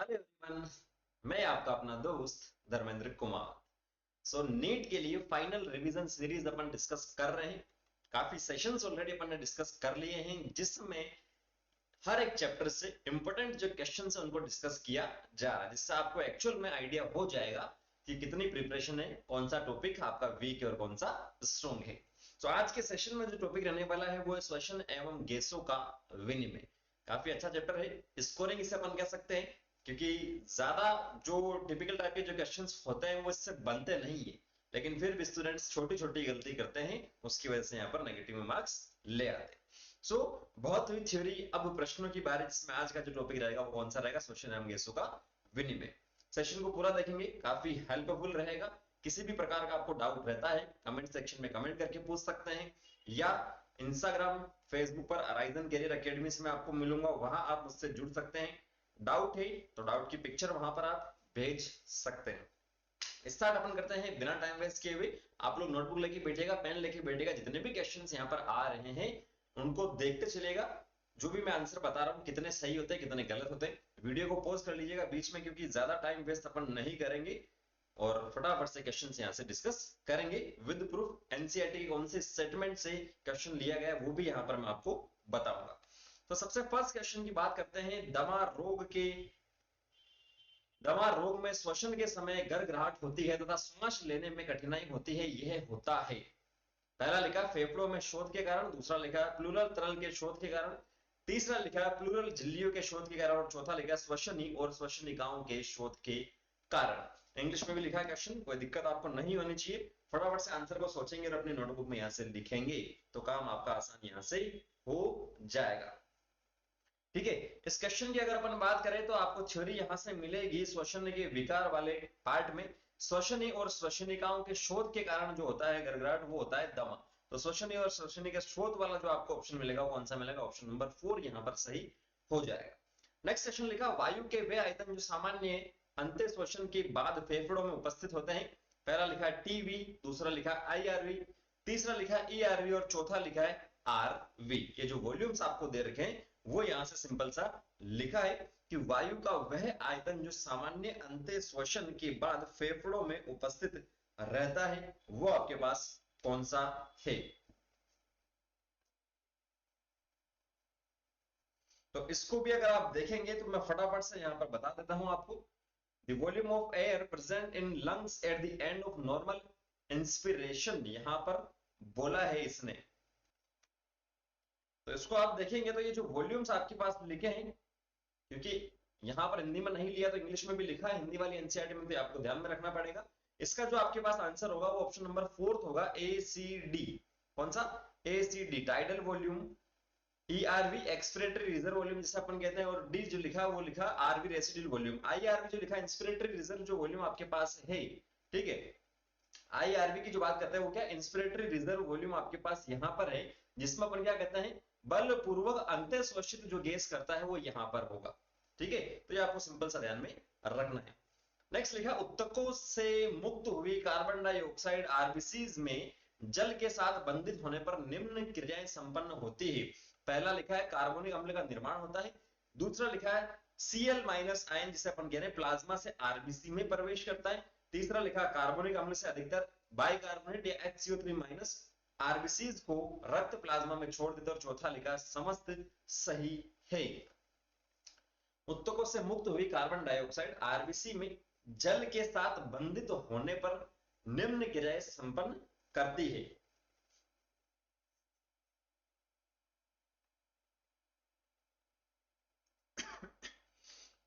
Hello everyone, मैं आपका अपना दोस्त धर्मेंद्र कुमार। नीट के लिए फाइनल रिवीजन सीरीज अपन डिस्कस कर रहे हैं। काफी सेशंस ऑलरेडी अपन ने डिस्कस कर लिए हैं, जिसमें हर एक चैप्टर से इंपॉर्टेंट जो क्वेश्चंस है उनको डिस्कस किया जा रहा है, जिससे आपको एक्चुअल में आइडिया हो जाएगा कि कितनी प्रिपरेशन है, कौन सा टॉपिक आपका वीक है और कौन सा स्ट्रॉन्ग है। तो आज के सेशन में जो टॉपिक रहने वाला है वो है श्वसन एवं गैसों का विनिमय। काफी अच्छा चैप्टर है, स्कोरिंग इसे अपन कह सकते हैं, क्योंकि ज्यादा जो टिपिकल टाइप के जो क्वेश्चंस होते हैं वो इससे बनते नहीं है, लेकिन फिर भी स्टूडेंट्स छोटी छोटी गलती करते हैं, उसकी वजह से यहाँ पर नेगेटिव मार्क्स ले आते हैं। बहुत हुई थ्योरी, अब प्रश्नों की बारी, जिसमें आज का जो टॉपिक रहेगा वो कौन सा रहेगा, श्वसन एवं गैसों का विनिमय। सेशन को पूरा देखेंगे, काफी हेल्पफुल रहेगा। किसी भी प्रकार का आपको डाउट रहता है कमेंट सेक्शन में कमेंट करके पूछ सकते हैं, या इंस्टाग्राम फेसबुक पर अराइजन कैरियर एकेडमी में आपको मिलूंगा, वहां आप मुझसे जुड़ सकते हैं। डाउट है तो डाउट की पिक्चर वहां पर आप भेज सकते हैं। स्टार्ट अपन करते हैं बिना टाइम वेस्ट किए हुए। आप लोग नोटबुक लेके बैठेगा, पेन लेके बैठेगा, जितने भी क्वेश्चंस यहाँ पर आ रहे हैं उनको देखते चलेगा। जो भी मैं आंसर बता रहा हूँ कितने सही होते हैं कितने गलत होते हैं, वीडियो को पॉज कर लीजिएगा बीच में, क्योंकि ज्यादा टाइम वेस्ट अपन नहीं करेंगे और फटाफट से क्वेश्चंस यहाँ से डिस्कस करेंगे विद प्रूफ। एनसीईआरटी के कौन से स्टेटमेंट से क्वेश्चन लिया गया वो भी यहाँ पर मैं आपको बताऊंगा। तो सबसे फर्स्ट क्वेश्चन की बात करते हैं। दमा रोग में श्वसन के समय गर्गराहट होती है तथा सांस लेने में कठिनाई होती है, यह होता है। पहला लिखा फेफड़ों में शोथ के कारण, दूसरा लिखा प्लूरल तरल के शोथ के कारण, तीसरा लिखा प्लूरल झिल्लियों के शोथ के कारण, और चौथा लिखा श्वसनी और श्वसनिकाओं के शोथ के कारण। इंग्लिश में भी लिखा है क्वेश्चन, कोई दिक्कत आपको नहीं होनी चाहिए। फटाफट से आंसर को सोचेंगे और अपनी नोटबुक में यहां से लिखेंगे तो काम आपका आसान यहां से हो जाएगा। ठीक है, इस क्वेश्चन की अगर अपन बात करें तो आपको थ्योरी यहां से मिलेगी श्वसन के विकार वाले पार्ट में। श्वसनी और श्वसनिकाओं के शोथ के कारण जो होता है गड़गड़ाहट, वो होता है दमा। तो श्वसनी और श्वसनी के शोथ वाला जो आपको ऑप्शन मिलेगा वो कौन सा मिलेगा, ऑप्शन नंबर 4 यहां पर सही हो जाएगा। नेक्स्ट क्वेश्चन लिखा, वायु के वे आयतन जो सामान्य अंत्य श्वसन के बाद फेफड़ों में उपस्थित होते हैं। पहला लिखा टीवी, दूसरा लिखा आईआरवी, तीसरा लिखा ईआरवी और चौथा लिखा है आरवी। ये जो वॉल्यूम्स आपको दे रखे हैं वो यहां से सिंपल सा लिखा है कि वायु का वह आयतन जो सामान्य अंत्य श्वसन के बाद फेफड़ों में उपस्थित रहता है वो आपके पास कौन सा है। तो इसको भी अगर आप देखेंगे तो मैं फटाफट से यहां पर बता देता हूं आपको। The volume of air present in lungs at the end of normal inspiration, यहां पर बोला है इसने। तो इसको आप देखेंगे तो ये जो वॉल्यूम्स आपके पास लिखे हैं, क्योंकि यहां पर हिंदी में नहीं लिया तो इंग्लिश में भी लिखा है, हिंदी वाली एनसीईआरटी में तो आपको ध्यान में रखना पड़ेगा। इसका जो आपके पास आंसर होगा वो ऑप्शन नंबर 4 होगा, ए सी डी। कौन सा, A C D, tidal volume, ERV expiratory reserve volume जिसे अपन कहते हैं, और डी जो लिखा वो लिखा आरवी रेसिडुअल वॉल्यूम। आईआरवी जो लिखा इंस्पिरेटरी रिजर्व जो वॉल्यूम आपके पास है, ठीक है। आईआरवी की जो बात करते हैं वो क्या, इंस्पिरेटरी रिजर्व वॉल्यूम आपके पास यहां पर है, जिसमें अपन क्या कहते हैं बलपूर्वक अंत्य श्वसित जो गैस करता है वो यहां पर होगा। ठीक है, तो ये आपको सिंपल सा ध्यान में रखना है। नेक्स्ट लिखा, उत्तकों से मुक्त हुई कार्बन डाइऑक्साइड आरबीसीज में जल के साथ बंधित होने पर निम्न क्रियाएं संपन्न होती है। पहला लिखा है कार्बोनिक अम्ल का निर्माण होता है, दूसरा लिखा है Cl माइनस आयन जिसे अपन कह रहे हैं प्लाज्मा से आरबीसी में प्रवेश करता है, तीसरा लिखा कार्बोनिक अम्ल से अधिकतर बाइकार्बोनेट या HCO3 माइनस आरबीसीज को रक्त प्लाज्मा में छोड़ देता है, और चौथा लिखा समस्त सही है। उत्तकों से मुक्त हुई कार्बन डाइऑक्साइड आरबीसी में जल के साथ बंधित होने पर निम्न क्रियाएं संपन्न करती है।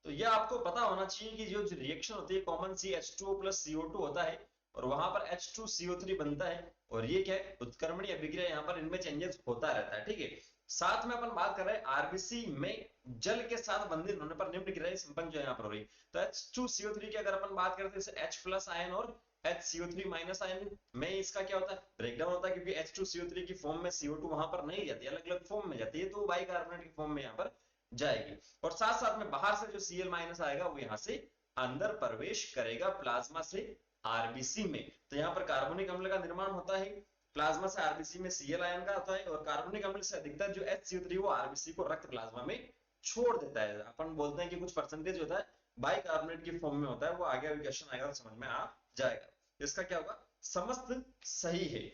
तो यह आपको पता होना चाहिए कि जो रिएक्शन होती है कॉमन सी H2O प्लस CO2 होता है और वहां पर H2CO3 बनता है, और ये क्या है उत्क्रमणीय अभिक्रिया, यहाँ पर इनमें चेंजेस होता रहता है। ठीक है, साथ में अपन बात कर रहे हैं आरबीसी में जल के साथ बंधित होने पर निम्न क्रियाएं संपन्न जो यहाँ पर हो रही है। तो H2CO3 की अगर अपन बात करते हैं H प्लस आयन और HCO3 माइनस आयन में इसका क्या होता है ब्रेकडाउन होता है, क्योंकि H2CO3 की फॉर्म में CO2 वहां पर नहीं जाती, अलग अलग फॉर्म में जाती है, तो बाइकार्बोनेट की फॉर्म में यहाँ पर जाएगी, और साथ साथ में बाहर से जो Cl माइनस आएगा वो यहां से अंदर प्रवेश करेगा प्लाज्मा से आरबीसी में। तो यहां पर कार्बोनिक अम्ल का निर्माण होता है, प्लाज्मा से आरबीसी में Cl आयन का होता है, और कार्बोनिक अम्ल से अधिकतर जो HCO3 वो आरबीसी को रक्त प्लाज्मा में छोड़ देता है। अपन बोलते हैं कि कुछ परसेंटेज होता है बाइकार्बोनेट की फॉर्म में होता है, वो आगे अभी क्वेश्चन आएगा तो समझ में आ जाएगा। इसका क्या होगा, समस्त सही है,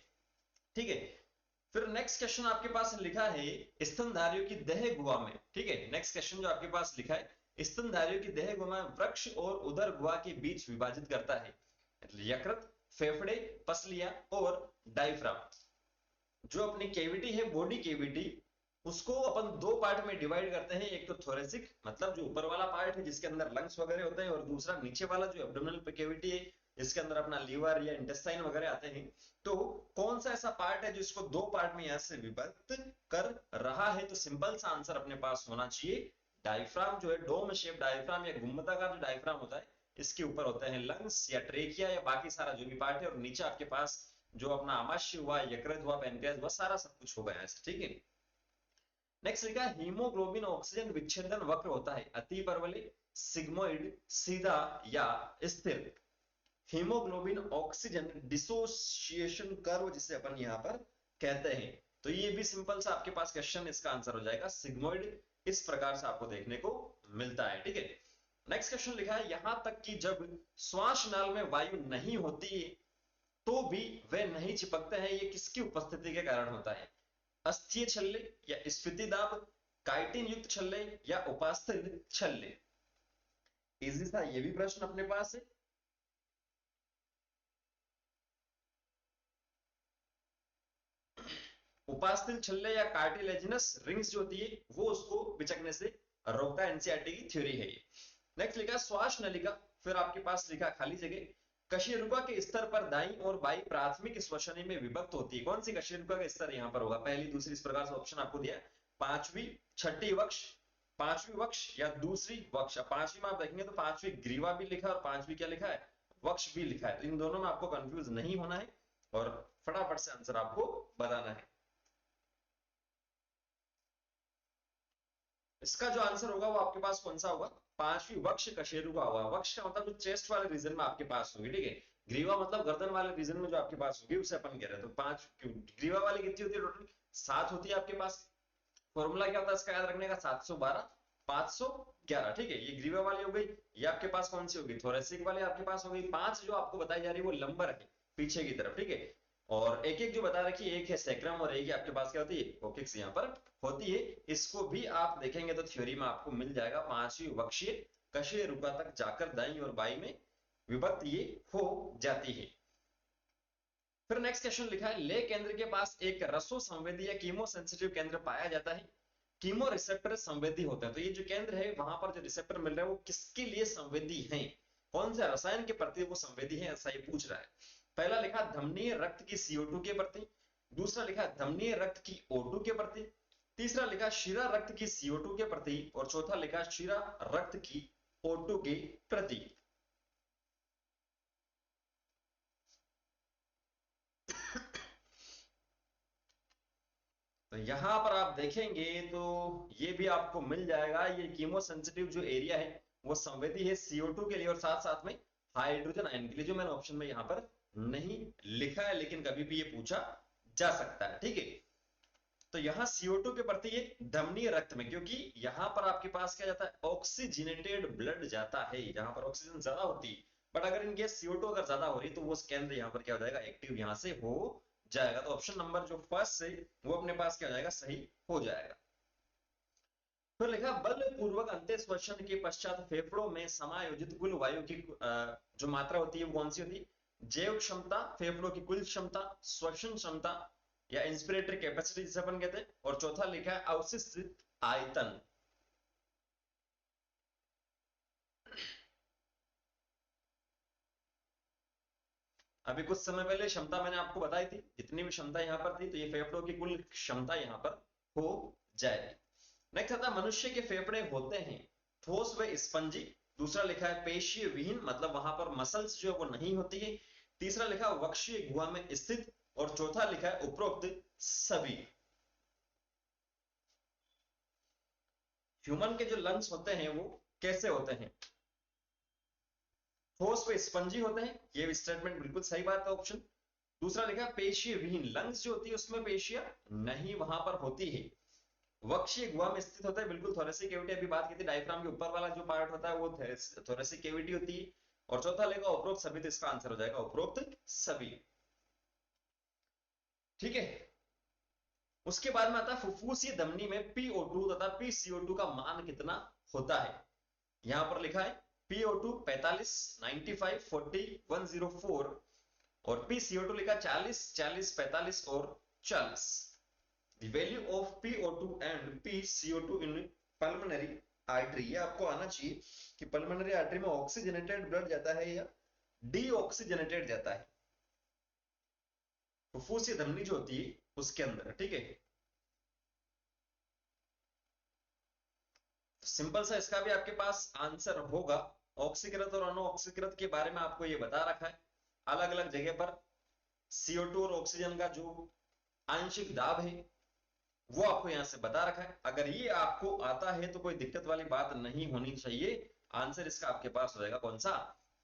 ठीक है। फिर नेक्स्ट क्वेश्चन आपके पास लिखा है स्तनधारियों की देह गुहा में, ठीक है। नेक्स्ट क्वेश्चन जो आपके पास लिखा है स्तनधारियों की देह गुहा में वृक्ष और उदर गुहा के बीच विभाजित करता है यकृत, फेफड़े, पसलियां और डायफ्राम। जो अपनी केविटी है, बॉडी केविटी, उसको अपन दो पार्ट में डिवाइड करते हैं। एक तो थोरेसिक मतलब जो ऊपर वाला पार्ट है जिसके अंदर लंग्स वगैरह होते हैं, और दूसरा नीचे वाला जो एब्डोमिनल केविटी है जिसके अंदर अपना लीवर या इंटेस्टाइन वगैरह आते हैं। तो कौन सा ऐसा पार्ट है जो इसको दो पार्ट में यहां से विभक्त कर रहा है, तो सिंपल सा आंसर अपने पास होना चाहिए डायफ्राम। जो है डोम शेप डायफ्राम या गुंबदाकार जो डायफ्राम होता है, इसके ऊपर होते हैं लंग्स या ट्रेकिया या बाकी सारा जो भी पार्ट है, और नीचे आपके पास जो अपना आमाशय हुआ, यकृत हुआ, पैनक्रियाज हुआ, सारा सब कुछ होगा ऐसे, ठीक है। नेक्स्ट लिखा है हीमोग्लोबिन ऑक्सीजन विच्छेदन वक्र होता है अति परवलय, सिग्मोइड, सीधा या स्थिर। हीमोग्लोबिन ऑक्सीजन डिसोसिएशन कर्व जिसे अपन यहां पर कहते हैं। तो ये भी सिंपल सा आपके पास क्वेश्चन, इसका आंसर हो जाएगा सिग्मोइड। इस प्रकार से आपको देखने को मिलता है, ठीक है। नेक्स्ट क्वेश्चन लिखा है यहां तक कि जब श्वास नाल में वायु नहीं होती तो भी वे नहीं चिपकते हैं, ये किसकी उपस्थिति के कारण होता है? अस्थिय छल्ले या स्फीति दाब, काइटिन युक्त छल्ले या उपास्थि छल्ले। इजी सा ये भी प्रश्न अपने पास है। उपास्थि छल्ले या कार्टिलेजिनस रिंग्स जो होती है वो उसको बिचकने से रोकता है, एनसीईआरटी की थ्योरी है ये। नेक्स्ट लिखा श्वास नलिका, फिर आपके पास लिखा खाली जगह कशेरुका के स्तर पर दाईं और बाईं प्राथमिक श्वसनी में विभक्त होती है। कौन सी कशेरुका का स्तर यहां पर होगा? पहली, दूसरी, इस प्रकार से ऑप्शन आपको दिया है। पांचवी, छठी वक्ष, पांचवी वक्ष या दूसरी वक्ष। पांचवी में आप देखेंगे तो पांचवी ग्रीवा भी लिखा है और पांचवी क्या लिखा है, वक्ष भी लिखा है। तो इन दोनों में आपको कंफ्यूज नहीं होना है और फटाफट से आंसर आपको बताना है। इसका जो आंसर होगा वो आपके पास कौन सा होगा? पांचवी वक्ष कशेरुका होगा। वक्ष का मतलब जो चेस्ट वाले रीजन में आपके पास होगी, ठीक है। ग्रीवा मतलब गर्दन वाले रीजन में जो आपके पास होगी उसे अपन कह रहे हैं। तो पांच, ग्रीवा वाली कितनी होती है टोटल? 7 होती है आपके पास। फॉर्मूला क्या होता है इसका याद रखने का? 712 511, ठीक है। ये ग्रीवा वाली हो गई। ये आपके पास कौन सी होगी? थोरेसिक वाली आपके पास हो गई। 5 जो आपको बताई जा रही है वो लंबर है पीछे की तरफ, ठीक है। और एक एक जो बता रखी है, एक है सैक्रम और एक ही आपके पास क्या होती है, कोकिक्स यहाँ पर होती है। इसको भी आप देखेंगे तो थ्योरी में आपको मिल जाएगा। पांचवी वक्षीय कशेरुका तक जाकर दाईं और बाईं में विभक्त ये हो जाती है। फिर नेक्स्ट क्वेश्चन लिखा है ले केंद्र के पास एक रसो संवेदी या कीमो सेंसिटिव केंद्र पाया जाता है। कीमो रिसेप्टर संवेदी होते हैं। तो ये जो केंद्र है वहां पर जो रिसेप्टर मिल रहा है वो किसके लिए संवेदी है, कौन से रसायन के प्रति वो संवेदी है, ऐसा ये पूछ रहा है। पहला लिखा धमनीय रक्त की CO2 के प्रति, दूसरा लिखा धमनीय रक्त की O2 के प्रति, तीसरा लिखा शिरा रक्त की CO2 के प्रति, और चौथा लिखा शिरा रक्त की O2 के प्रति। तो यहां पर आप देखेंगे तो ये भी आपको मिल जाएगा। ये कीमो सेंसिटिव जो एरिया है वो संवेदी है CO2 के लिए और साथ साथ में हाइड्रोजन आयन के लिए, जो मैंने ऑप्शन में यहां पर नहीं लिखा है लेकिन कभी भी ये पूछा जा सकता है, ठीक है। तो यहाँ CO2 के प्रति ये धमनीय रक्त में, क्योंकि यहां पर आपके पास क्या जाता है, ऑक्सीजनेटेड ब्लड जाता है, जहां पर ऑक्सीजन ज्यादा होती है। बट अगर इनके CO2 अगर ज्यादा हो रही तो वो केंद्र यहाँ पर क्या हो जाएगा, एक्टिव यहां से हो जाएगा। तो ऑप्शन नंबर जो फर्स्ट है वो अपने पास क्या हो जाएगा, सही हो जाएगा। फिर लिखा बलपूर्वक अंत्य श्वसन के पश्चात फेफड़ों में समायोजित कुल वायु की जो मात्रा होती है वो कौन सी होती है? जैव क्षमता, फेफड़ों की कुल क्षमता, श्वसन क्षमता या इंस्पिरेटरी कैपेसिटी जिसे अपन कहते हैं, और चौथा लिखा है अवशिष्ट आयतन। अभी कुछ समय पहले क्षमता मैंने आपको बताई थी, जितनी भी क्षमता यहां पर थी तो ये फेफड़ों की कुल क्षमता यहां पर हो जाएगी। नेक्स्ट आता है मनुष्य के फेफड़े होते हैं ठोस व स्पंजी, दूसरा लिखा है पेशीय विहीन मतलब वहां पर मसल्स जो है वो नहीं होती है, तीसरा लिखा है वक्षीय गुहा में स्थित, और चौथा लिखा है उपरोक्त सभी। ह्यूमन के जो लंग्स होते हैं वो कैसे होते हैं? ठोस व स्पंजी होते हैं, ये स्टेटमेंट बिल्कुल सही बात है ऑप्शन। दूसरा लिखा पेशीय विहीन, लंग्स जो होती है उसमें पेशियां नहीं वहां पर होती है। वक्षीय गुहा में स्थित होता है, बिल्कुल। थोरेसिक कैविटी अभी बात की थी, डायफ्राम के ऊपर वाला जो पार्ट होता है वो थोरेसिक कैविटी होती है। और चौथा लेगा उपरोक्त सभी, तो इसका आंसर हो जाएगा उपरोक्त सभी। ठीक है। उसके बाद में आता है फुफ्फुसीय धमनी में PO2 तथा PCO2 का मान कितना होता है। यहां पर लिखा है PO2 45, 95, 40, 104 और PCO2 लिखा 40, 40, 45 और 40। The value of PO2 and PCO2 in pulmonary artery, ये आपको आना चाहिए कि पल्मोनरी आर्टरी में ऑक्सीजनेटेड ब्लड जाता है या डीऑक्सीजनेटेड जाता है, फुफ्फुसीय धमनी जो होती है उसके अंदर। ठीक है, सिंपल सा इसका भी आपके पास आंसर होगा। ऑक्सीकृत और अनऑक्सीकृत के बारे में आपको ये बता रखा है, अलग अलग जगह पर CO2 और ऑक्सीजन का जो आंशिक दाब है वो आपको यहां से बता रखा है। अगर ये आपको आता है तो कोई दिक्कत वाली बात नहीं होनी चाहिए। आंसर इसका आपके पास हो जाएगा कौन सा,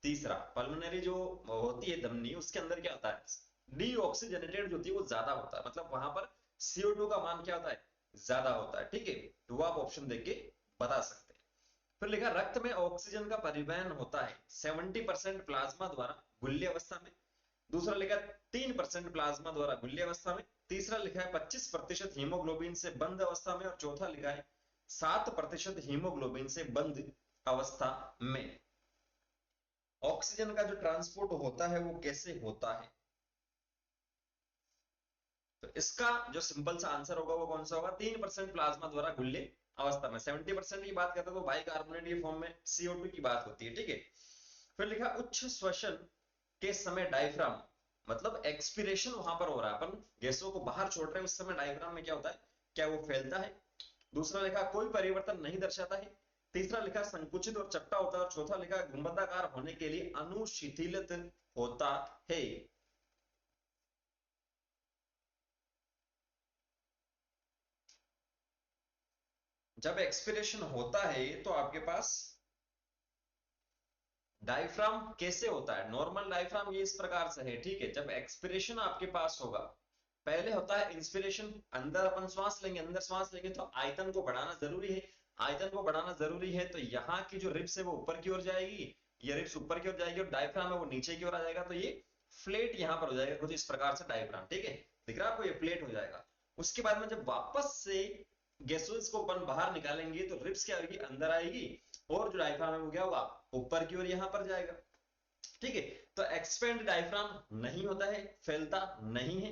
तीसरा। पल्मोनरी जो होती है धमनी, उसके अंदर क्या होता है, डीऑक्सीजनेटेड जो होती है वो ज्यादा होता है, मतलब वहां पर CO2 का मान क्या होता है, ज्यादा होता है। ठीक है, तो वो आप ऑप्शन देख के बता सकते हैं। फिर लिखा रक्त में ऑक्सीजन का परिवहन होता है 70% प्लाज्मा द्वारा गुल्ली अवस्था में। दूसरा लिखा 3% प्लाज्मा द्वारा गुल्ली अवस्था में। तीसरा लिखा है 25% हीमोग्लोबिन से बंद अवस्था में। और चौथा लिखा है 7% हीमोग्लोबिन से बंद अवस्था में। ऑक्सीजन का जो ट्रांसपोर्ट होता है वो कैसे होता है, तो इसका जो सिंपल सा आंसर होगा वो कौन सा होगा, 3% प्लाज्मा द्वारा गुल्ले अवस्था में। 70% की बात करते हैं तो बाइकार्बोनेट की फॉर्म में CO2 की बात होती है। ठीक है, फिर लिखा उच्च श्वसन के समय डायफ्राम, मतलब एक्सपिरेशन वहां पर हो रहा है, अपन गैसों को बाहर छोड़ रहे हैं, उस समय डायफ्राम में क्या होता है, क्या वो फैलता है। दूसरा लिखा कोई परिवर्तन नहीं दर्शाता है। तीसरा लिखा संकुचित और चपटा होता है। और चौथा लिखा गुंबदाकार होने के लिए अनुशीतलित होता है। जब एक्सपिरेशन होता है तो आपके पास डायफ्राम कैसे होता है, नॉर्मल डायफ्राम ये इस प्रकार से है। ठीक है, जब एक्सपिरेशन आपके पास होगा, पहले होता है इंस्पिरेशन, अंदर अपन श्वास लेंगे, अंदर श्वास लेंगे तो आयतन को बढ़ाना जरूरी है। आयतन को बढ़ाना जरूरी है तो यहाँ की जो रिब्स है वो ऊपर की ओर जाएगी, ये रिब्स ऊपर की ओर जाएगी और डायफ्राम है वो नीचे की ओर आ जाएगा, तो ये फ्लेट यहाँ पर हो जाएगा कुछ इस प्रकार से डायफ्राम। ठीक है, दिख रहा है आपको, ये फ्लेट हो जाएगा। उसके बाद में जब वापस से गैसेस को अपन बाहर निकालेंगे तो रिब्स क्या होगी, अंदर आएगी और जो डायफ्राम है वो क्या होगा, ऊपर की ओर यहां पर जाएगा। ठीक है, तो एक्सपेंड डायफ्राम नहीं होता है, फैलता नहीं है,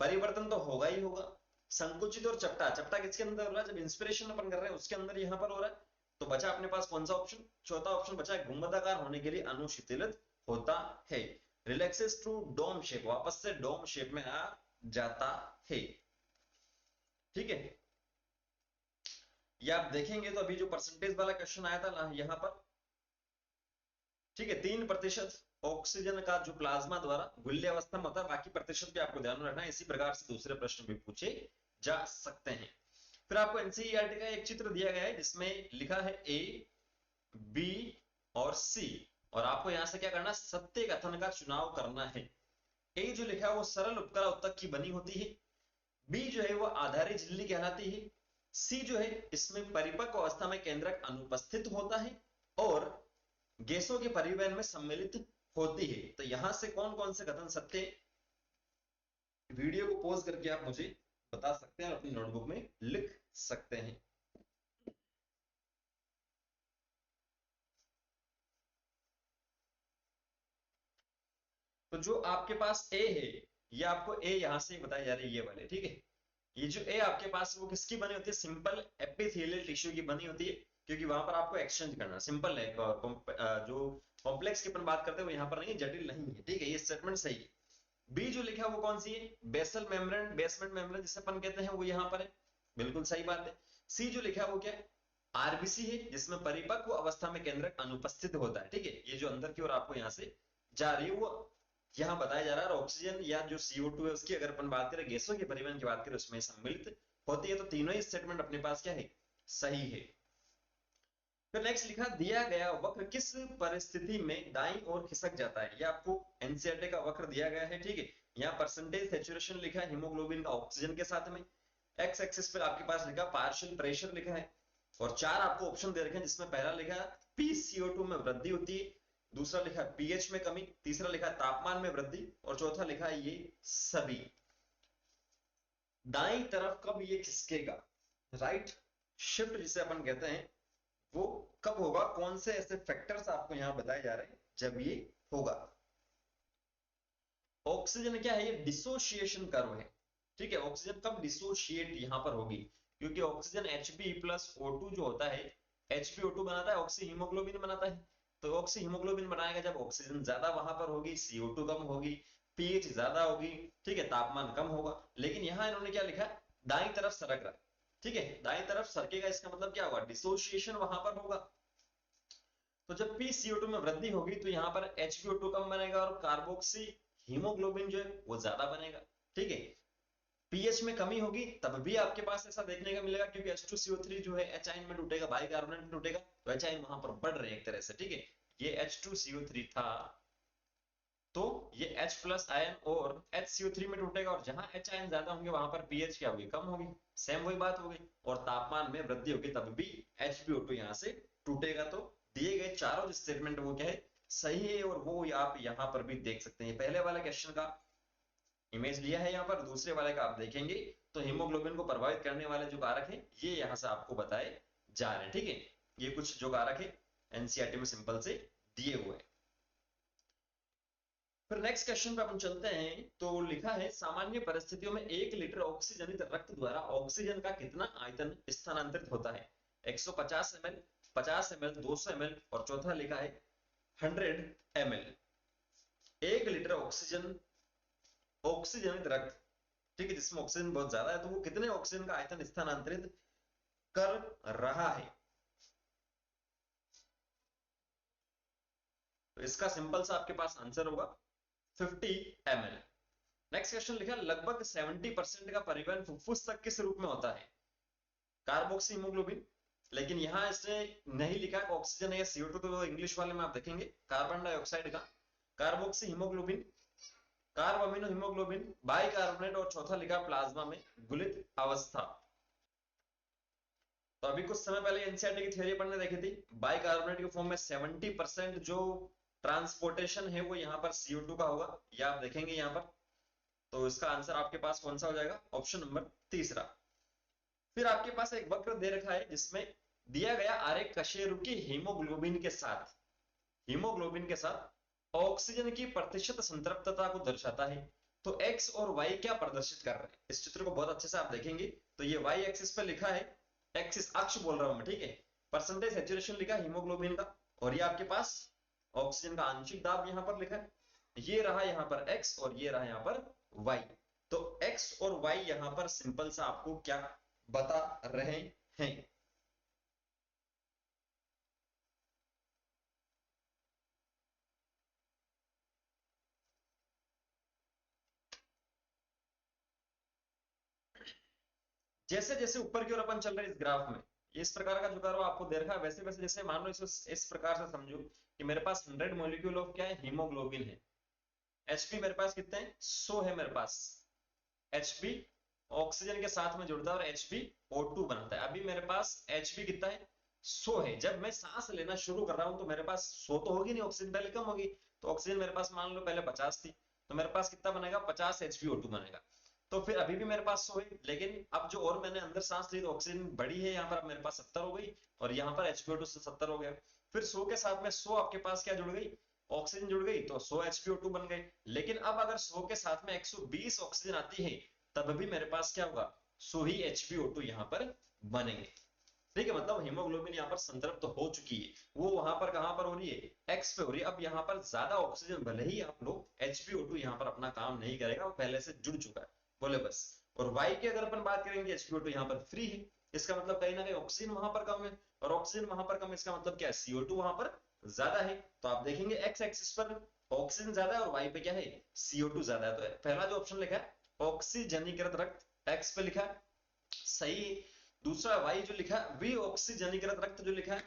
परिवर्तन तो होगा ही होगा। संकुचित और चपटा, चपटा किसके अंदर हो रहा है, जब इंस्पिरेशन अपन कर रहे हैं उसके अंदर यहां पर हो रहा है। तो बचा अपने पास कौन सा ऑप्शन, चौथा ऑप्शन बचा है, गुंबदाकार होने के लिए अनुशीतलित होता है। रिलैक्सेस टू डोम शेप, वापस से डोम शेप में आ जाता है। ठीक है, ये आप देखेंगे तो अभी जो परसेंटेज वाला क्वेश्चन आया था ना यहां पर, ठीक है, 3% ऑक्सीजन का जो प्लाज्मा द्वारा गुल्ले अवस्था में होता है, बाकी प्रतिशत भी आपको ध्यान में रखना है। इसी प्रकार से दूसरे प्रश्न भी पूछे जा सकते हैं। फिर आपको एनसीईआरटी का एक चित्र दिया गया है जिसमें लिखा है A, B और C, और आपको यहां से क्या करना, सत्य कथन का चुनाव करना है। A जो लिखा है वो सरल उपकला उत्तक की बनी होती है। B जो है वो आधारी झिल्ली कहलाती है। C जो है इसमें परिपक्व अवस्था में केंद्रक अनुपस्थित होता है और गैसों के परिवहन में सम्मिलित होती है। तो यहां से कौन कौन से कथन सत्य है, वीडियो को पॉज करके आप मुझे बता सकते हैं और अपनी नोटबुक में लिख सकते हैं। तो जो आपके पास ए है, ये आपको ए यहां से बताई जा रही है, ये वाले। ठीक है, ये जो ए आपके पास वो किसकी बनी होती है, सिंपल एपिथेलियल टिश्यू की बनी होती है, क्योंकि वहां पर आपको एक्सचेंज करना सिंपल है। जो कॉम्प्लेक्स की अपन बात करते हैं वो यहां पर नहीं, जटिल नहीं है। ठीक है, ये स्टेटमेंट सही है। बी जो लिखा है वो कौन सी है, बेसल मेम्ब्रेन, बेसमेंट मेम्ब्रेन जिसे अपन कहते हैं, वो यहां पर है, बिल्कुल सही बात है। सी जो लिखा है वो क्या है, आरबीसी है, जिसमें परिपक्व अवस्था में केंद्रक अनुपस्थित होता है। ठीक है, ये जो अंदर की ओर आपको यहां से जा रही है वो यहां बताया जा रहा है। ऑक्सीजन या जो CO2 है उसकी अगर अपन बात करें, गैसों के परिवहन की बात करें, उसमें सम्मिलित होती है। तो तीनों ही स्टेटमेंट अपने पास क्या है, सही है। फिर नेक्स्ट लिखा, दिया गया वक्र किस परिस्थिति में दाईं ओर खिसक जाता है। ये आपको एनसीईआरटी का वक्र दिया गया है। ठीक है, यहाँ परसेंटेज सैचुरेशन लिखा है हीमोग्लोबिन का ऑक्सीजन के साथ में, एक्स एक्सिस पे आपके पास लिखा पार्शियल प्रेशर लिखा है, और 4 आपको ऑप्शन दे रखे हैं, जिसमें पहला लिखा है PCO2 में वृद्धि होती है, दूसरा लिखा है पीएच में कमी, तीसरा लिखा है तापमान में वृद्धि, और चौथा लिखा है ये सभी। दाईं तरफ कब ये खिसकेगा, राइट शिफ्ट जिसे अपन कहते हैं, वो कब होगा, कौन से ऐसे फैक्टर्स आपको यहां बताए जा रहे हैं जब ये होगा। ऑक्सीजन क्या है, ये डिसोसिएशन कर्व है, ठीक है। ऑक्सीजन कब डिसोशिएट यहां पर होगी, क्योंकि ऑक्सीजन Hb+O2 जो होता है, Hb O2 बनाता है, ऑक्सी हीमोग्लोबिन बनाता है, तो ऑक्सी हीमोग्लोबिन बनाएगा जब ऑक्सीजन ज्यादा वहां पर होगी, CO2 कम होगी, पीएच ज्यादा होगी, ठीक है, तापमान कम होगा। लेकिन यहां इन्होंने क्या लिखा है, दाईं तरफ सरक रहा है, ठीक है, दाईं तरफ सरकेगा, इसका मतलब क्या होगा, डिसोसिएशन वहां पर होगा। तो जब PCO2 में वृद्धि होगी तो यहाँ पर HbO2 कम बनेगा और कार्बोक्सी हीमोग्लोबिन जो है वो ज्यादा बनेगा, ठीक है। पीएच में कमी होगी तब भी आपके पास ऐसा देखने का मिलेगा, क्योंकि H2CO3 जो है H आयन में टूटेगा, बाइकार्बोनेट में टूटेगा, तो H आयन वहां पर बढ़ रहे हैं एक तरह से, ठीक है। ये H2CO3 था, तो ये H+ आयन और HCO3 में टूटेगा, और जहां H आयन ज्यादा होंगे वहां पर पीएच क्या होगी, कम होगी, सेम वही बात होगी, और तापमान में वृद्धि होगी तब भी HbO2 यहां से टूटेगा। तो दिए गए चारों जो स्टेटमेंट वो क्या है, सही है, और वो आप यहां पर भी देख सकते हैं। पहले वाले क्वेश्चन का इमेज लिया है यहाँ पर, दूसरे वाले का आप देखेंगे तो हीमोग्लोबिन को प्रभावित करने वाले जो कारक हैं ये यहां से आपको बताए जा रहे हैं, ठीक है। ये कुछ जो कारक है एनसीईआरटी में सिंपल से दिए हुए हैं। फिर नेक्स्ट क्वेश्चन पे अपन चलते हैं, तो लिखा है सामान्य परिस्थितियों में 1 लीटर ऑक्सीजनित रक्त द्वारा ऑक्सीजन का कितना आयतन स्थानांतरित होता है, 150 ml, 50 ml, 200 ml, और चौथा लिखा है 100 ml। 1 लीटर ऑक्सीजनित रक्त, ठीक है, जिसमें ऑक्सीजन बहुत ज्यादा है, तो वो कितने ऑक्सीजन का आयतन स्थानांतरित कर रहा है। तो इसका सिंपल सा आपके पास आंसर होगा 50 ml। नेक्स्ट क्वेश्चन लिखा है लगभग 70% का परिवहन फुफ्फुस तक किस रूप में होता है, कार्बोक्सी हीमोग्लोबिन, लेकिन यहां इसने नहीं लिखा ऑक्सीजन है या CO2, तो इंग्लिश वाले में आप देखेंगे कार्बन डाइऑक्साइड का, carboxy haemoglobin, carb amino haemoglobin, bicarbonate, और चौथा लिखा प्लाज्मा में गुलित अवस्था। तो अभी कुछ समय पहले एनसीईआरटी की थ्योरी पढ़ने देखी थी, बाइकार्बोनेट के फॉर्म में 70% जो ट्रांसपोर्टेशन है वो यहाँ पर CO2 का होगा, ये आप देखेंगे यहाँ पर। तो इसका आंसर आपके पास कौन सा हो जाएगा, ऑप्शन नंबर तीसरा। फिर आपके पास एक वक्र दे रखा है जिसमें दिया गया आरेख कशेरुकी हीमोग्लोबिन के साथ ऑक्सीजन की प्रतिशत संतृप्तता को दर्शाता है। तो एक्स और वाई क्या प्रदर्शित कर रहे हैं, इस चित्र को बहुत अच्छे से आप देखेंगे तो ये वाई एक्सिस पे लिखा है, एक्सिस अक्ष बोल रहा हूं मैं, ठीक है, परसेंटेज सैचुरेशन लिखा है हीमोग्लोबिन का, और ये आपके पास ऑक्सीजन का आंशिक दाब यहां पर लिखा है, ये रहा यहां पर एक्स और ये रहा यहां पर वाई। तो एक्स और वाई यहां पर सिंपल सा आपको क्या बता रहे हैं। जैसे जैसे ऊपर की ओर अपन चल रहे हैं इस ग्राफ में, इस प्रकार का जो कर्व आपको दे रखा है, वैसे वैसे जैसे मान लो इस प्रकार से समझो कि मेरे पास 100 मॉलिक्यूल ऑफ क्या है, हीमोग्लोबिन है, Hb मेरे पास कितने हैं, 100 है मेरे पास। Hb ऑक्सीजन के साथ में जुड़ता है और HbO2 बनाता है। अभी मेरे पास Hb कितना है, 100 है। जब मैं सांस लेना शुरू कर रहा हूं तो मेरे पास 100 तो होगी नहीं, ऑक्सीजन पहले कम होगी, तो ऑक्सीजन मेरे पास मान लो पहले 50 थी, तो मेरे पास कितना बनेगा, 50 HbO2 बनेगा। तो फिर अभी भी मेरे पास 100 है, लेकिन अब जो और मैंने अंदर सांस ली तो ऑक्सीजन बढ़ी है, यहाँ पर मेरे पास 70 हो गई, और यहाँ पर HbO2 से 70 हो गया। फिर 100 के साथ में 100 आपके पास क्या जुड़ गई, ऑक्सीजन जुड़ गई, तो 100 HbO2 बन गए। लेकिन अब अगर 100 के साथ में 120 ऑक्सीजन आती है तब भी मेरे पास क्या होगा, 100 ही HbO2 यहाँ पर बनेंगे, ठीक है। मतलब हीमोग्लोबिन यहाँ पर संतृप्त हो चुकी है, वो वहां पर कहां पर हो रही है, एक्स पे हो रही है। अब यहाँ पर ज्यादा ऑक्सीजन भले ही आप लो, HbO2 यहाँ पर अपना काम नहीं करेगा, वो पहले से जुड़ चुका है, बोले बस। और वाई की अगर अपन बात करेंगे, HbO2 यहाँ पर फ्री है, इसका मतलब कहीं ना कहीं ऑक्सीजन वहां पर कम है, और ऑक्सीजन वहां पर कम, इसका मतलब क्या है, CO2 वहां पर ज्यादा है। तो आप देखेंगे एक्स एक्सिस पर ऑक्सीजन ज्यादा है और वाई पे क्या है, CO2 ज्यादा है। तो पहला जो ऑप्शन लिखा है ऑक्सीजनीकृत रक्त एक्स पे लिखा है, सही है। दूसरा वाई जो लिखा है वी ऑक्सीजनीकृत रक्त जो लिखा है,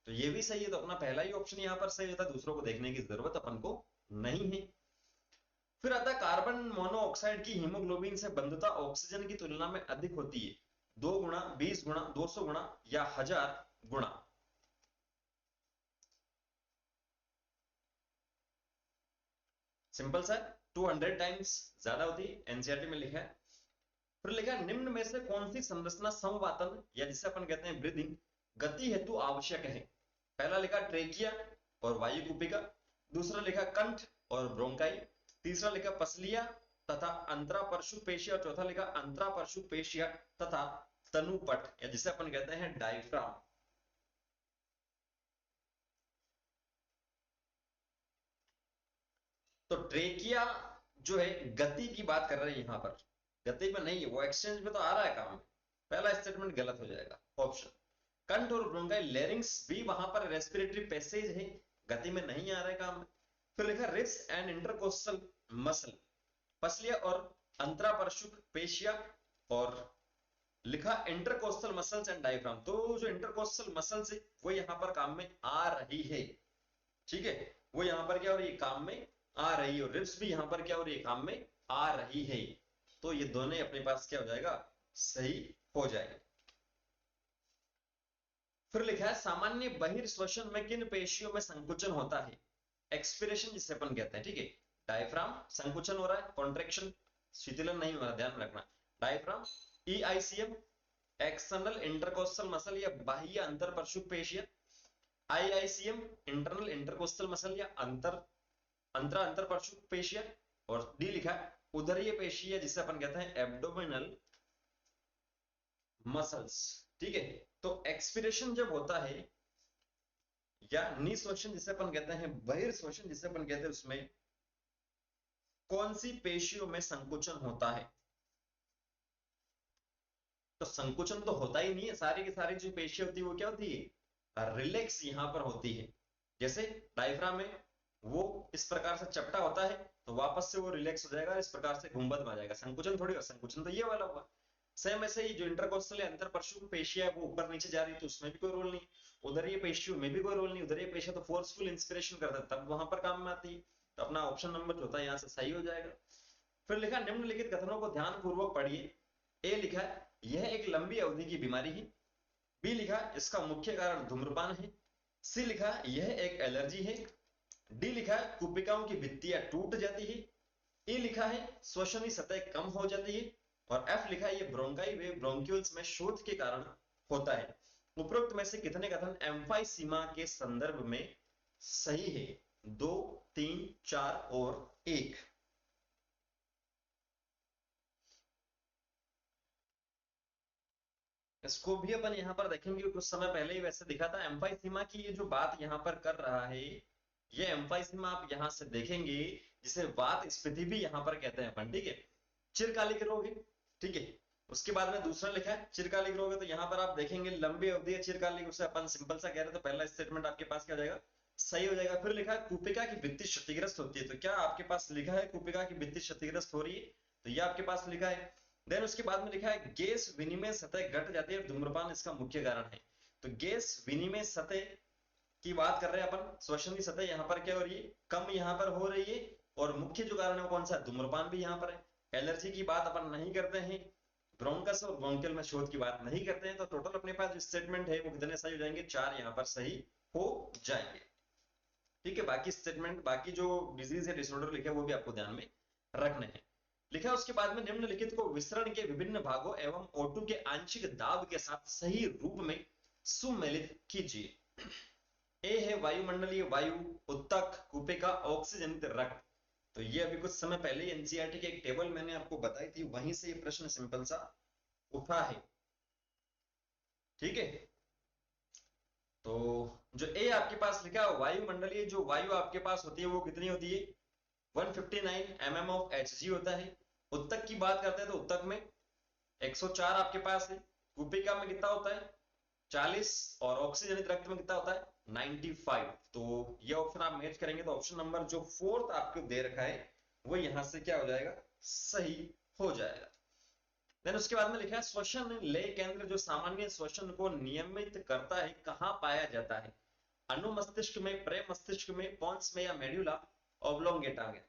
तो ये भी सही है। तो अपना पहला ही ऑप्शन यहाँ पर सही होता है, दूसरों को देखने की जरूरत अपन को नहीं है। फिर आता है कार्बन मोनोऑक्साइड की हीमोग्लोबिन से बंधुता ऑक्सीजन की तुलना में अधिक होती है, 2 गुना, 20 गुना, 200 गुना या 1000 गुना। सिंपल सा, 200 टाइम्स ज्यादा होती है, एनसीईआरटी में लिखा है। फिर लिखा है निम्न में से कौन सी संरचना संवातन या जिसे अपन कहते हैं ब्रीदिंग गति हेतु आवश्यक है। पहला लिखा ट्रेकिया और वायु कुपिका, दूसरा लिखा कंठ और ब्रोंकाई, तीसरा लिखा पसलिया तथा अंतरापरशु पेशिया, और चौथा लिखा अंतरापरशु पेशिया तथा तनुपट या जिसे अपन कहते हैं डायफ्राम। तो ट्रेकिया जो है गति की बात कर रहे हैं यहां पर, गति में नहीं है, वो एक्सचेंज में तो आ रहा है काम में, पहला स्टेटमेंट गलत हो जाएगा ऑप्शन। कंठ और ब्रोंकाई लेरिंग्स भी वहां पर रेस्पिरेटरी पैसेज है, गति में नहीं आ रहा है काम में। फिर लिखा रिब्स एंड इंटरकोस्टल मसल, पसलिया और अंतरापरशुक पेशिया, और लिखा इंटरकोस्टल मसल्स एंड डायफ्राम। तो जो इंटरकोस्टल मसल्स है वो यहां पर काम में आ रही है, ठीक है, वो यहां पर क्या हो रही है, काम में आ रही है, और रिब्स भी यहां पर क्या हो रही है, काम में आ रही है। तो ये दोनों अपने पास क्या हो जाएगा, सही हो जाएगा। फिर लिखा है सामान्य बहिर्श्वसन में किन पेशियों में संकुचन होता है। एक्सपिरेशन जिसे अपन कहते हैं, ठीक है, डायफ्राम संकुचन हो रहा है, कॉन्ट्रेक्शन, शीतलन नहीं हो रहा, ध्यान रखना। डायफ्राम, ईआईसीएम, एक्सटर्नल इंटरकोस्टल मसल या बाह्य अंतरपरशुक पेशियां, आईआईसीएम इंटरनल इंटरकोस्टल मसल या अंतरा अंतरपरशुक पेशियां, और डी लिखा है उदरीय पेशियां जिसे अपन कहते हैं एब्डोमिनल मसल्स, ठीक है। तो एक्सपिरेशन जब होता है या निश्वसन जिसे अपन कहते हैं, बहिर्श्वसन जिसे अपन कहते हैं, उसमें कौन सी पेशियों में संकुचन होता है। तो संकुचन तो होता ही नहीं है, सारी की सारी जो पेशियां होती है वो क्या होती है, रिलैक्स यहां पर होती है। जैसे डायफ्राम में वो इस प्रकार से चपटा होता है तो वापस से वो रिलैक्स हो जाएगा, इस प्रकार से गुंबद में आ जाएगा, संकुचन थोड़ी, और संकुचन तो ये वाला हुआ। सेम ऐसे ही जो इंटरकोस्टल या अंतरपरशु पेशियां है वो ऊपर नीचे जा रही है तो उसमें भी कोई रोल नहीं, उधर ये पेशियों में भी कोई रोल नहीं, उधर ये पेशियां तो फोर्सफुल इंस्पिरेशन करता है तब वहां पर काम में आती है। तो अपना ऑप्शन नंबर जो होता है यहाँ से सही हो जाएगा। फिर लिखा निम्नलिखित कथनों को ध्यान पूर्वक पढ़िए। ए लिखा है यह एक लंबी अवधि की बीमारी है, बी लिखा है इसका मुख्य कारण धूम्रपान है, सी लिखा है यह एक एलर्जी है, डी लिखा है कुपिकाओं की भित्तियां टूट जाती है, ई लिखा है श्वसनी सतह कम हो जाती है, और एफ लिखा है ये ब्रोंकाई वे ब्रोंक्यूल्स में शोथ के कारण होता है। उपरोक्त में से कितने कथन एम्फाइसीमा के संदर्भ में सही है, 2, 3, 4 और 1। इसको भी अपन यहां पर देखेंगे, कुछ समय पहले ही वैसे दिखा था एम्फाइसीमा की, ये जो बात यहां पर कर रहा है ये एम्फाइसीमा आप यहां से देखेंगे, जिसे वात स्फीति भी यहां पर कहते हैं अपन, ठीक है, चिरकालिक रोग है, ठीक है। उसके बाद में दूसरा लिखा है चिरकालिक रोग है, तो यहां पर आप देखेंगे लंबी अवधि चिरकालिक, उसे अपन सिंपल सा कह रहे हैं, तो पहला स्टेटमेंट आपके पास क्या हो जाएगा, सही हो जाएगा। फिर लिखा है कुपिका की भित्ति क्षतिग्रस्त होती है, तो क्या आपके पास लिखा है कुपिका की भित्ति क्षतिग्रस्त हो रही है, तो ये आपके पास लिखा है। देन उसके बाद में लिखा है गैस विनिमय सतह घट जाती है और धूम्रपान इसका मुख्य कारण है। तो गैस विनिमय सतह की बात कर रहे हैं अपन, श्वसन की सतह यहाँ पर क्या हो रही है, कम यहाँ पर हो रही है, और मुख्य जो कारण है वो कौन सा है, धूम्रपान भी यहाँ पर है। एलर्जी की बात अपन नहीं करते हैं, ब्रोंकस और ब्रोंकियल में शोथ की बात नहीं करते हैं, तो टोटल अपने पास जो स्टेटमेंट है वो कितने सही हो जाएंगे, 4 यहाँ पर सही हो जाएंगे, ठीक है। बाकी स्टेटमेंट, बाकी जो डिजीज है डिसऑर्डर लिखे वो भी आपको ध्यान में रखने हैं। लिखा है उसके बाद में निम्नलिखित को विसरण के विभिन्न भागों एवं O2 के आंशिक दाब के साथ सही रूप में सुमेलित कीजिए। ए है वायुमंडलीय वायु, उत्तक, कुपिका, ऑक्सीजनित रक्त। तो ये अभी कुछ समय पहले एनसीईआरटी की एक टेबल मैंने आपको बताई थी, वहीं से ये प्रश्न सिंपल सा उठा है, ठीक है। तो जो ए आपके पास लिखा है वायुमंडलीय जो वायु आपके पास होती है वो कितनी होती है, 159 mm ऑफ Hg होता है। उत्तक की बात करते हैं तो उत्तक में 104 आपके पास है, कुपिका में कितना होता है 40, और ऑक्सीजनित रक्त में कितना होता है 95। तो ये ऑप्शन आप मैच करेंगे तो ऑप्शन नंबर जो 4th आपको दे रखा है वो यहां से क्या हो जाएगा, सही हो जाएगा। देन उसके बाद में लिखा है श्वसन लय केंद्र जो सामान्य श्वसन को नियमित करता है कहां पाया जाता है, अनुमस्तिष्क में, प्रे मस्तिष्क में, पॉन्स में, या मेड्यूला ऑब्लोंगेटा में।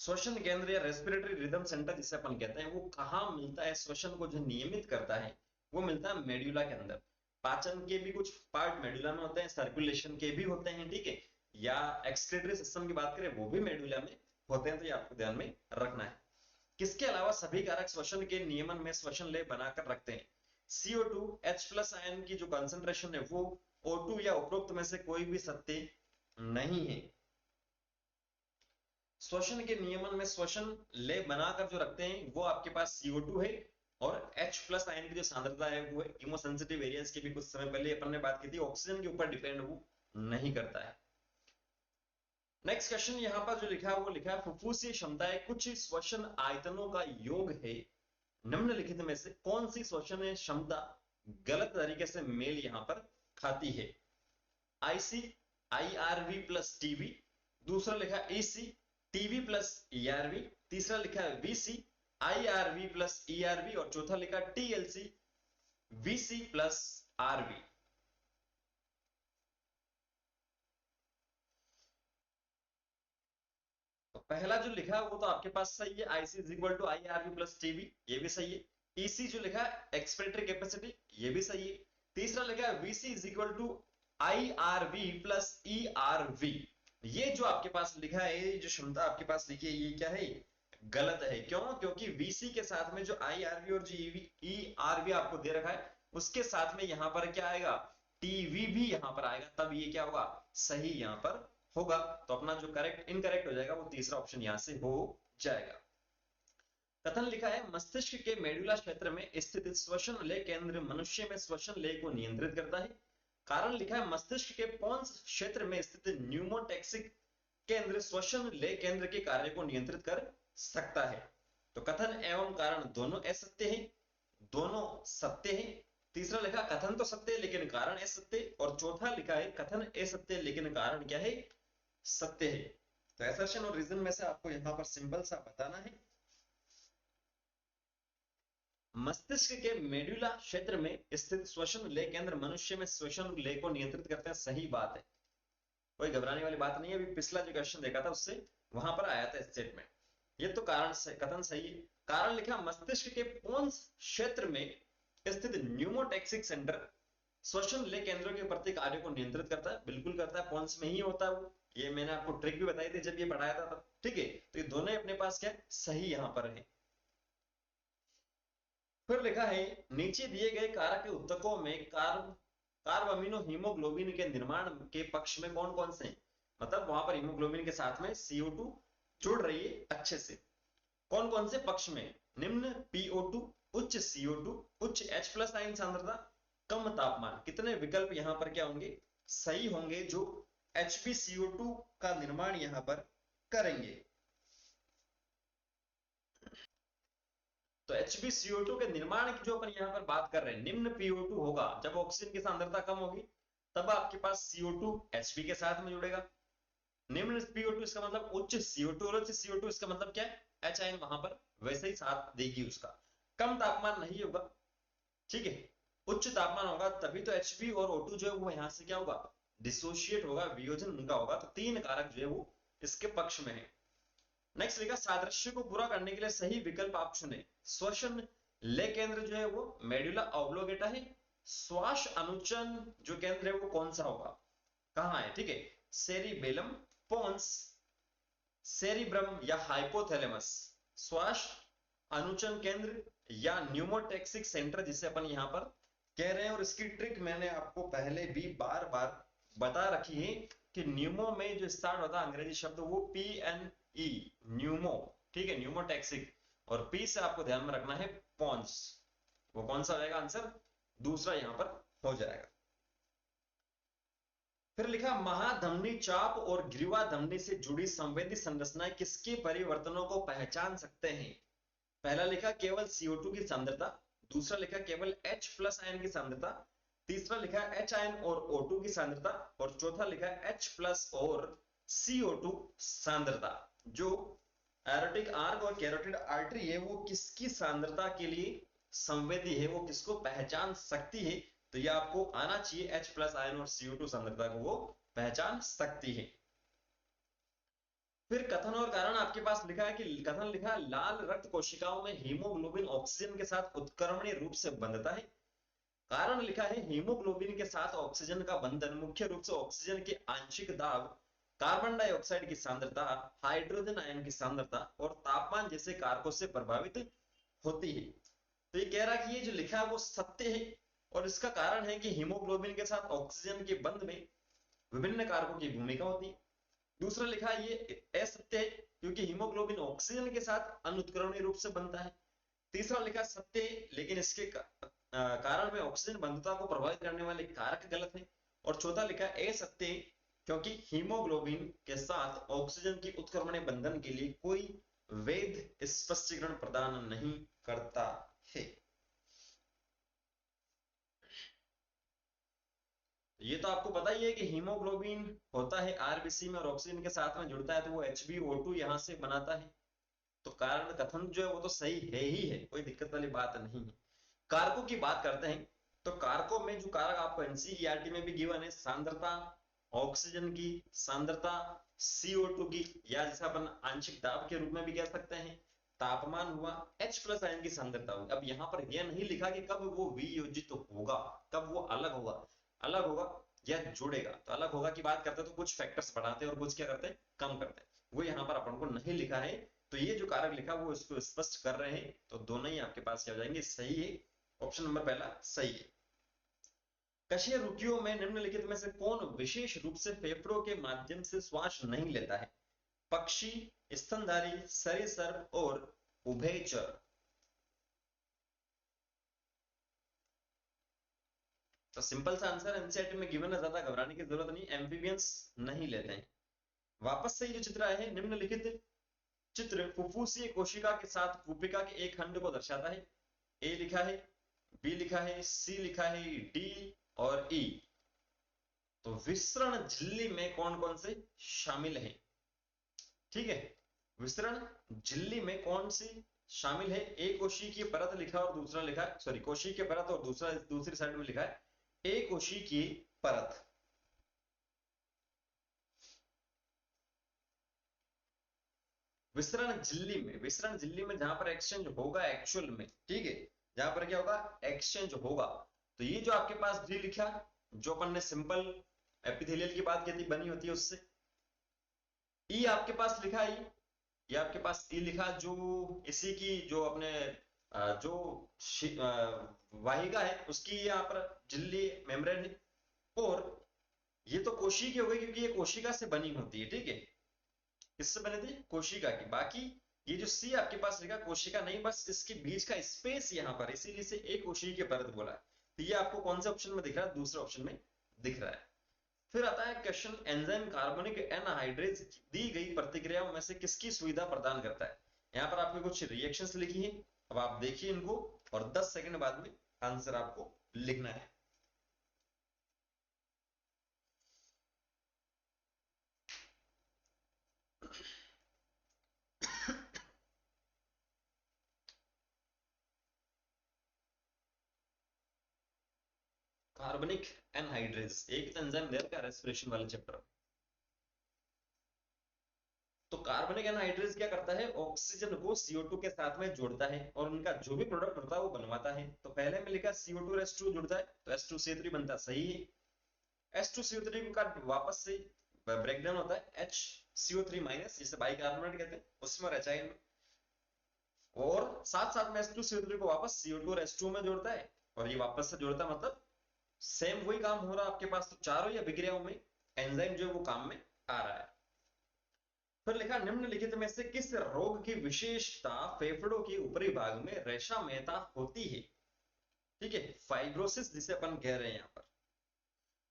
श्वसन केंद्र या रेस्पिरेटरी रिदम सेंटर जिसे अपन कहते हैं, वो कहाँ मिलता है? श्वसन को जो नियमित करता है वो मिलता है मेडुला के अंदर। पाचन के भी कुछ पार्ट मेडुला में होते हैं, सर्कुलेशन के भी होते हैं, ठीक है, या एक्सक्रीटरी सिस्टम की बात करें वो भी मेडुला में होते हैं, तो ये आपको ध्यान में रखना है। किसके अलावा सभी कारक श्वसन के नियमन में श्वसन लेय बनाकर रखते हैं? CO2 H+ आयन की जो कंसंट्रेशन है वो O2 या उपरोक्त में से कोई भी सत्य नहीं है। श्वसन के नियमन में श्वसन ले बनाकर जो रखते हैं वो आपके पास CO2 है, और H+ आयन की जो सांद्रता है वो कीमोसेंसिटिव एरियाज की भी कुछ समय पहले अपन ने बात की थी, ऑक्सीजन के ऊपर डिपेंड वो नहीं करता है। नेक्स्ट क्वेश्चन यहां पर जो लिखा है वो लिखा है फुफ्फुसीय क्षमताएं कुछ श्वसन आयतनों का योग है, निम्नलिखित में से कौन सी श्वसन क्षमता गलत तरीके से मेल यहां पर खाती है? IC IRV प्लस टीवी, दूसरा लिखा EC टीवी प्लस ERV, तीसरा लिखा है VC IRV प्लस ERV, और चौथा लिखा TLC VC प्लस RV। तो पहला जो लिखा है वो तो आपके पास सही है, IC is equal to IRV plus TV, ये भी सही है। EC जो लिखा है एक्सपेरेटरी कैपेसिटी, ये भी सही है। तीसरा लिखा है VC is equal to IRV plus ERV, ये जो आपके पास लिखा है, ये जो क्षमता आपके पास लिखी है, ये क्या है? गलत है। क्यों? क्योंकि VC के साथ में जो IRV और जो ERV आपको दे रखा है उसके साथ में यहां पर क्या आएगा? टीवी भी यहां पर आएगा, तब ये क्या होगा? सही यहां पर होगा। तो अपना जो करेक्ट इनकरेक्ट हो जाएगा वो तीसरा ऑप्शन यहां से हो जाएगा। कथन लिखा है मस्तिष्क के मेडुला क्षेत्र में स्थित श्वसन लय केंद्र मनुष्य में श्वसन लय को नियंत्रित करता है। कारण लिखा है मस्तिष्क के पोन्स क्षेत्र में स्थित न्यूमोटैक्सिक केंद्र श्वसन लय केंद्र के कार्य को नियंत्रित कर सकता है। तो कथन एवं कारण दोनों असत्य है, दोनों सत्य है। तीसरा लिखा कथन तो सत्य है लेकिन कारण असत्य, और चौथा लिखा है कथन असत्य लेकिन कारण क्या है? सत्य है। तो असर्शन और रीजन में से आपको यहां पर सिंपल सा बताना है। मस्तिष्क के मेडुला क्षेत्र में स्थित श्वसन लय केंद्र मनुष्य में श्वसन लय को नियंत्रित करते हैं, सही बात है, कोई घबराने वाली बात नहीं है। अभी पिछला जो क्वेश्चन देखा था उससे वहां पर आया था स्टेटमेंट, ये तो कारण से कथन सही है। कारण लिखा मस्तिष्क के पोन्स क्षेत्र में स्थित न्यूमोटैक्सिक सेंटर श्वसन लय केंद्रों के प्रति कार्य को नियंत्रित करता है, बिल्कुल करता है, पोन्स में ही होता है वो, ये मैंने आपको ट्रिक भी बताई थी जब ये पढ़ाया था तब, ठीक है। तो ये दोनों अपने पास क्या सही यहां पर है। फिर लिखा है नीचे दिए गए कारक के उत्तकों में कार्बामिनो हीमोग्लोबिन के निर्माण के पक्ष में कौन कौन से हैं? मतलब वहां पर हीमोग्लोबिन के साथ में CO2 जुड़ रही है अच्छे से, कौन कौन से पक्ष में? निम्न PO2, उच्च CO2, उच्च H+ आयन सांद्रता, कम तापमान। कितने विकल्प यहां पर क्या होंगे? सही होंगे, जो HbCO2 का निर्माण यहां पर करेंगे। तो HbCO2 के निर्माण की जो अपन यहां पर बात कर रहे हैं, निम्न PO2 होगा जब ऑक्सीजन की सांद्रता कम होगी, तब आपके पास CO2 Hb के साथ में जुड़ेगा। निम्न PO2 इसका मतलब उच्च CO2, और उच्च CO2 इसका मतलब क्या है? H आयन वहां पर वैसे ही साथ देगी उसका। कम तापमान नहीं होगा, ठीक है, उच्च तापमान होगा, तभी तो Hb और O2 जो है वो यहां से क्या होगा? डिसोशिएट होगा, वियोजन उनका होगा। तो तीन कारक जो है वो इसके पक्ष में है। नेक्स्ट लिखा सादृश्य को पूरा करने के लिए सही विकल्प आप चुने। श्वसन लय केंद्र जो है वो मेडुला ऑब्लोगेटा है। श्वास अनुचन जो केंद्र है वो कौन सा होगा? कहां है? ठीक है, सेरिबेलम, पोन्स, सेरिब्रम या हाइपोथैलेमस। श्वास अनुचन केंद्र या न्यूमोटैक्सिक सेंटर जिसे अपन यहां पर कह रहे हैं, और इसकी ट्रिक मैंने आपको पहले भी बार बार बता रखी है कि न्यूमो में जो स्टार्ट होता है अंग्रेजी शब्द वो PNE, न्यूमो, ठीक है, न्यूमोटैक्सिक, और P से आपको ध्यान में रखना है पॉन्स। वो कौन सा रहेगा आंसर? दूसरा यहां पर हो जाएगा। फिर लिखा महाधमनी चाप और ग्रीवा धमनी से जुड़ी संवेदी संरचनाएं किसके परिवर्तनों को पहचान सकते हैं? पहला लिखा केवल CO2 की सांद्रता, दूसरा लिखा केवल H+ आयन की सांद्रता, तीसरा लिखा H आयन और O2 की सांद्रता, और चौथा लिखा H+ और CO2 सांद्रता। जो एरोटिक आर्क और कैरोटिड आर्टरी है वो किसकी सांद्रता के लिए संवेदी है, वो किसको पहचान सकती है? तो ये आपको आना चाहिए, H+ आयन और CO2 सांद्रता को वो पहचान सकती है। फिर कथन और कारण आपके पास लिखा है कि कथन लिखा है लाल रक्त कोशिकाओं में हीमोग्लोबिन ऑक्सीजन के साथ उत्क्रमणीय रूप से बंधता है। कारण लिखा है हीमोग्लोबिन के साथ ऑक्सीजन का बंधन मुख्य रूप से ऑक्सीजन के आंशिक दाब, कार्बन डाइऑक्साइड की सांद्रता, हाइड्रोजन आयन की सांद्रता और तापमान जैसे कारकों से प्रभावित होती है। तो ये कह रहा है कि ये जो लिखा है वो सत्य है, और इसका कारण है कि हीमोग्लोबिन के साथ ऑक्सीजन के बंध में विभिन्न कारकों की भूमिका होती है। दूसरा लिखा है ये असत्य है क्योंकि हीमोग्लोबिन ऑक्सीजन के साथ अनुत्क्रमणीय रूप से बनता है। तीसरा लिखा सत्य है लेकिन इसके कारण में ऑक्सीजन बंधुता को प्रभावित करने वाले कारक गलत है। और चौथा लिखा असत्य है क्योंकि हीमोग्लोबिन के साथ ऑक्सीजन की उत्क्रमणीय बंधन के लिए कोई वैध स्पष्टीकरण प्रदान नहीं करता है। ये तो आपको पता ही है कि हीमोग्लोबिन होता है आरबीसी में और ऑक्सीजन के साथ में जुड़ता है तो वो HbO2 यहां से बनाता है। तो कारण कथन जो है वो तो सही है ही है, कोई दिक्कत वाली बात नहीं है। कारकों की बात करते हैं तो कारकों में जो कारक आपको एनसीईआरटी में भी गिवन है, सांद्रता, ऑक्सीजन की सांद्रता, CO2 की, या जैसे अपन आंशिक दाब के रूप में भी कह सकते हैं, तापमान हुआ, H+ आयन की सांद्रता हुई। अब यहाँ पर यह नहीं लिखा कि कब वो वियोजित होगा, कब वो अलग होगा, अलग होगा या जुड़ेगा। तो अलग होगा की बात करते हैं तो कुछ फैक्टर्स बढ़ाते हैं और कुछ क्या करते हैं, कम करते हैं, वो यहाँ पर अपन को नहीं लिखा है। तो ये जो कारक लिखा वो इसको स्पष्ट कर रहे हैं, तो दोनों ही आपके पास क्या हो जाएंगे, सही है। ऑप्शन नंबर पहला सही है। कशेरुकियों में निम्नलिखित में से कौन विशेष रूप से फेफड़ों के माध्यम से श्वास नहीं लेता है? पक्षी, स्तनधारी, सरीसृप और उभयचर। तो सिंपल सा आंसर एनसीईआरटी में गिवन है, ज्यादा घबराने की जरूरत नहीं, एम्फीबियंस नहीं लेते हैं। वापस से ये जो चित्र आए हैं, निम्नलिखित चित्र फुफ्फुसीय कोशिका के साथ पुपिका के एक खंड को दर्शाता है। ए लिखा है, बी लिखा है, सी लिखा है, डी और ई। तो विसरण झिल्ली में कौन कौन से शामिल हैं? ठीक है, विसरण झिल्ली में कौन सी शामिल है? एक कोशिकीय की परत लिखा और दूसरा लिखा है, सॉरी कोशिकीय की परत और दूसरा दूसरी साइड में लिखा है एक कोशिकीय की परत। विसरण झिल्ली में, विसरण झिल्ली में जहां पर एक्सचेंज होगा एक्चुअल में, ठीक है, जहां पर क्या होगा, एक्सचेंज होगा। तो ये जो आपके पास डी लिखा, जो अपन ने सिंपल एपिथेलियल की बात की थी, बनी होती है उससे। ई आपके पास लिखा है, ये आपके पास ई लिखा, जो इसी की जो अपने जो वाहिका है उसकी यहाँ पर झिल्ली मेम्ब्रेन है। और ये तो कोशिका हो गई क्योंकि ये कोशिका से बनी होती है, ठीक है, किससे बनी थी, कोशिका की। बाकी ये जो सी आपके पास लिखा, कोशिका नहीं, बस इसके बीच का स्पेस यहाँ पर, इसीलिए से एक कोशिका की परत बोला है। तो ये आपको कौन से ऑप्शन में दिख रहा है, दूसरे ऑप्शन में दिख रहा है। फिर आता है क्वेश्चन, एंजाइम कार्बनिक एनहाइड्रेज दी गई प्रतिक्रियाओं में से किसकी सुविधा प्रदान करता है? यहाँ पर आपने कुछ रिएक्शंस लिखी हैं, अब आप देखिए इनको और 10 सेकंड बाद में आंसर आपको लिखना है। कार्बनिक एनहाइड्रेज एक एंजाइम दे रखा है रेस्पिरेशन वाले चैप्टर। तो कार्बनिक एनहाइड्रेज क्या करता है, ऑक्सीजन को CO2 के साथ में जोड़ता है और उनका जो भी प्रोडक्ट होता है वो बनवाता है। तो पहले में लिखा CO2 और H2 जुड़ता है तो H2CO3 बनता है, सही है। H2CO3 का वापस से ब्रेकडाउन होता है HCO3- जिसे बाइकार्बोनेट कहते हैं, उसमें और HI में, और साथ साथ में H2CO3 को वापस CO2 और H2 में जोड़ता है और ये वापस से जोड़ता है, मतलब सेम वही काम हो रहा है आपके पास। तो चारों ही अभिक्रियाओं में एंजाइम जो है वो काम में आ रहा है। फिर लिखा, निम्नलिखित में से किस रोग की विशेषता फेफड़ों के ऊपरी भाग में रेशा होती है? ठीक है, फाइब्रोसिस जिसे अपन कह रहे हैं यहाँ पर,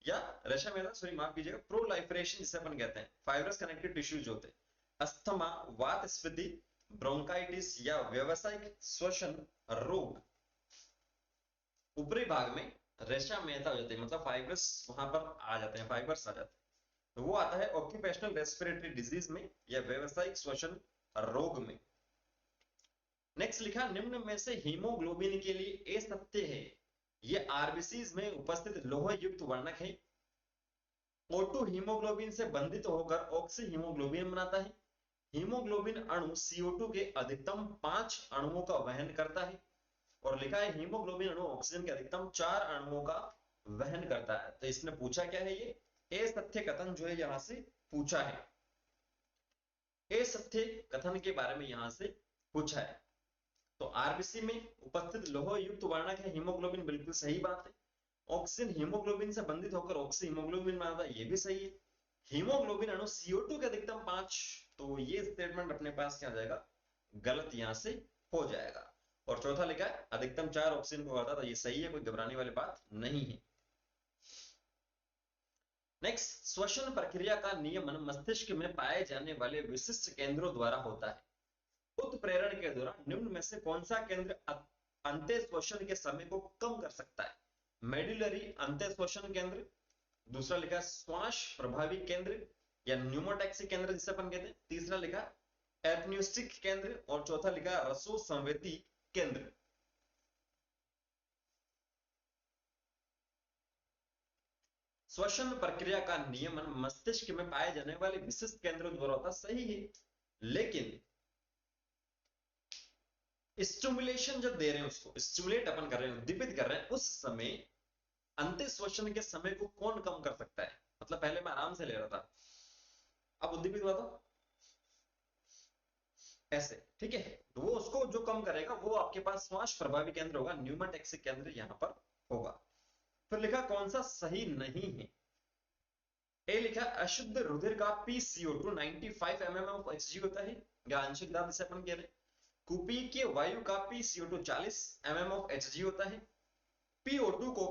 या रेशा सॉरी माफ कीजिएगा, प्रोलाइफरेशन जिसे अपन कहते हैं, फाइब्रस कनेक्टिव टिश्यूज होते हैं, अस्थमा, वात स्फीति, ब्रोंकाइटिस या व्यावसायिक श्वसन रोग, ऊपरी भाग में रेशा मेहता हो जाते हैं, मतलब फाइब्रस वहां पर आ जाते हैं, फाइबर्स आ जाते हैं। तो वो आता है ऑक्यूपेशनल रेस्पिरेटरी डिजीज में या व्यावसायिक श्वसन रोग में। नेक्स्ट लिखा, निम्न में से हीमोग्लोबिन के लिए असत्य है, ये आरबीसीज में उपस्थित लोह युक्त वर्णक है। O2 हीमोग्लोबिन से बंधित होकर ऑक्सी हीमोग्लोबिन बनाता है। हीमोग्लोबिन अणु CO2 के अधिकतम 5 अणुओं का वहन करता है, और लिखा है हीमोग्लोबिन अणु ऑक्सीजन के अधिकतम 4 अणुओं का वहन करता है। तो इसने पूछा क्या है, ये असत्य कथन जो है यहां से पूछा है, असत्य कथन के बारे में यहां से पूछा है। तो आरबीसी में उपस्थित लोह युक्त वर्णक है हीमोग्लोबिन, बिल्कुल सही बात है। ऑक्सीजन हीमोग्लोबिन से बंधित होकर ऑक्सी हीमोग्लोबिन बनाता है, ये भी सही है। हीमोग्लोबिन अणु CO2 के अधिकतम 5, तो ये स्टेटमेंट अपने पास क्या आ जाएगा, गलत यहां से हो जाएगा। और चौथा लिखा है अधिकतम 4 ऑक्सीजन को आता था, ये सही है, कोई घबराने वाली बात नहीं है। नेक्स्ट, श्वसन प्रक्रिया का नियमन मस्तिष्क में पाए जाने वाले विशिष्ट केंद्रों द्वारा होता है। उत्प्रेरण के दौरान निम्न में से कौन सा केंद्र अंत्य श्वसन के समय को कम कर सकता है? मेडुलरी अंत्य श्वसन केंद्र, दूसरा लिखा श्वास प्रभावी केंद्र या न्यूमोटैक्सी केंद्र जिसे अपन कहते हैं, तीसरा लिखा एपन्यूस्टिक केंद्र, और चौथा लिखा रसो संवेदी केंद्र। श्वसन प्रक्रिया का नियमन मस्तिष्क में पाए जाने वाले विशिष्ट केंद्रों द्वारा होता, सही है, लेकिन स्टिमुलेशन जब दे रहे हैं, उसको स्टिमुलेट अपन कर रहे हैं, उद्दीपित कर रहे हैं, उस समय अंत्य श्वसन के समय को कौन कम कर सकता है? मतलब पहले मैं आराम से ले रहा था, अब उद्दीपित हुआ तो ऐसे, ठीक है, तो वो उसको जो कम करेगा वो आपके पास श्वास प्रभावी केंद्र होगा, न्यूमोटैक्सिक केंद्र यहां पर होगा। फिर लिखा कौन सा सही नहीं है? ए लिखा अशुद्ध रुधिर का PCO2 95 mm of Hg होता है, या आंशिक दाब जिसे अपन कह रहे हैं। कुपीय वायु का PCO2 40 mm of Hg होता है। PO2 को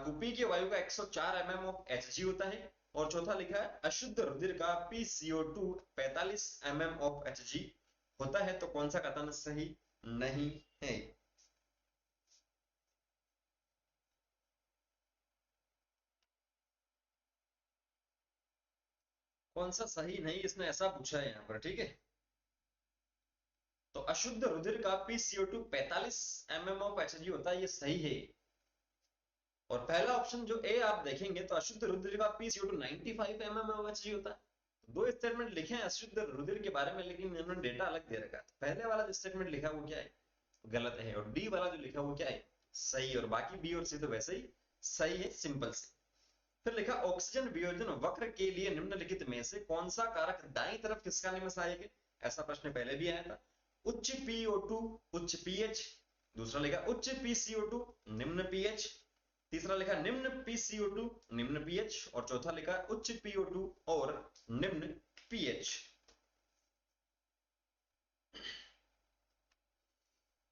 कुपीय वायु का 104 mm of Hg होता है। और चौथा लिखा है अशुद्ध रुधिर का PCO2 45 mm of Hg होता है। तो कौन सा कथन सही नहीं है? कौन सा सही नहीं, इसने ऐसा पूछा है यहां पर, ठीक है। तो अशुद्ध रुधिर का PCO2 45 mm of Hg होता है, ये सही है। और पहला ऑप्शन जो ए आप देखेंगे तो अशुद्ध रुधिर का PCO2 95 mm of Hg होता है। दो स्टेटमेंट लिखे हैं अशुद्ध रुधिर के बारे में, लेकिन इन्होंने डेटा अलग दे रखा है। पहले वाला जो स्टेटमेंट लिखा वो क्या है, गलत है, और डी वाला जो लिखा वो क्या है, सही। और बाकी बी और सी तो वैसे ही सही है, सिंपल से। फिर लिखा ऑक्सीजन वियोजन वक्र के लिए निम्नलिखित में से कौन सा कारक दाईं तरफ खिसकाने में सहायक है? ऐसा प्रश्न पहले भी आया था। उच्च PO2 उच्च pH, दूसरा लिखा उच्च PCO2 निम्न pH, तीसरा लिखा निम्न PCO2 निम्न pH, और चौथा लिखा उच्च PO2 और निम्न pH।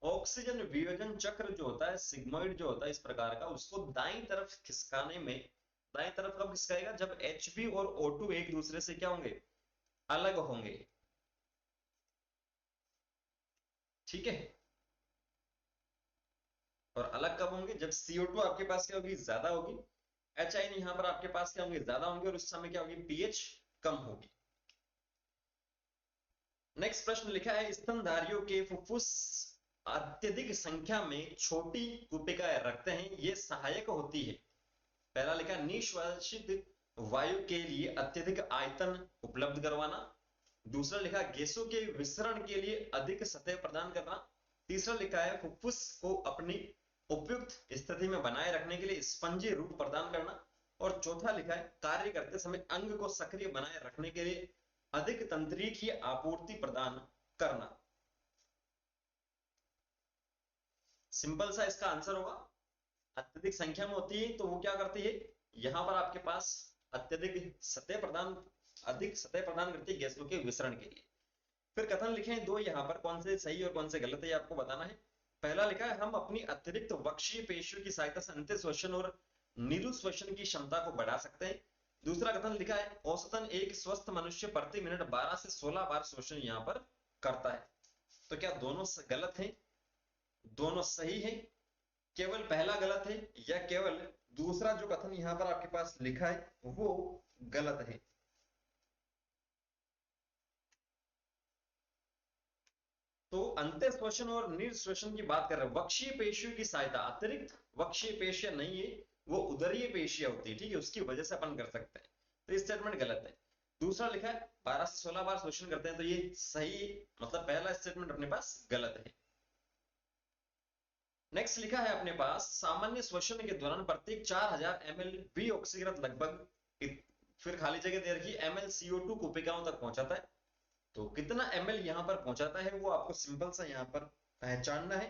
ऑक्सीजन वियोजन चक्र जो होता है, सिग्मोइड जो होता है इस प्रकार का, उसको दाईं तरफ खिसकाने में, दाईं तरफ कब खिसकाएगा? जब Hb और O2 एक दूसरे से क्या होंगे, अलग होंगे, ठीक है। और अलग कब होंगे? जब CO2 आपके पास क्या होगी, ज्यादा होगी, Hi यहां पर आपके पास क्या होंगे, ज्यादा होंगे, और उस समय क्या होगी, pH कम होगी। नेक्स्ट प्रश्न लिखा है स्तनधारियों के फुफ्फुस अत्यधिक संख्या में छोटी कुपिकाएं रखते हैं, ये सहायक होती है। पहला लिखा निश्वासित वायु के लिए अत्यधिक आयतन उपलब्ध करवाना, दूसरा लिखा गैसों के विसरण के लिए अधिक सतह प्रदान करना, तीसरा लिखा है फुफ्फुस को अपनी उपयुक्त स्थिति में बनाए रखने के लिए स्पंजी रूप प्रदान करना, और चौथा लिखा है कार्य करते समय अंग को सक्रिय बनाए रखने के लिए अधिक तंत्रिकीय आपूर्ति प्रदान करना। सिंपल सा इसका आंसर होगा, अत्यधिक संख्या में होती है तो वो क्या करती है, यहां पर आपके पास अत्यधिक सतह प्रदान, अधिक सतह प्रदान करती है गैसों के विसरण के लिए। फिर कथन लिखे हैं दो, यहां पर कौन से सही और कौन से गलत है आपको बताना है। पहला लिखा है हम अपनी अतिरिक्त वक्षीय पेशियों की सहायता से अंत्य श्वसन और निरुश्वसन की क्षमता को बढ़ा सकते हैं। दूसरा कथन लिखा है औसतन एक स्वस्थ मनुष्य प्रति मिनट 12 से 16 बार श्वसन यहां पर करता है। तो क्या दोनों गलत है? दोनों सही है, केवल पहला गलत है, या केवल दूसरा जो कथन यहां पर आपके पास लिखा है वो गलत है? तो अंत्य श्वसन और निरश्वसन की बात कर रहे हैं, वक्षीय पेशियों की सहायता, अतिरिक्त वक्षीय पेशियां नहीं है, वो उदरीय पेशियां होती है, ठीक है, उसकी वजह से अपन कर सकते हैं। तो स्टेटमेंट गलत है। दूसरा लिखा है 12 से 16 बार शोषण करते हैं, तो ये सही है, मतलब पहला स्टेटमेंट अपने पास गलत है। नेक्स्ट लिखा है अपने पास सामान्य श्वसन के दौरान प्रत्येक 4000 ml विऑक्सीकृत लगभग, फिर खाली जगह दे रखी ml CO2 कोशिकाओं तक पहुंचाता है। तो कितना ml यहां पर पहुंचाता है वो आपको सिंपल सा यहां पर पहचानना है।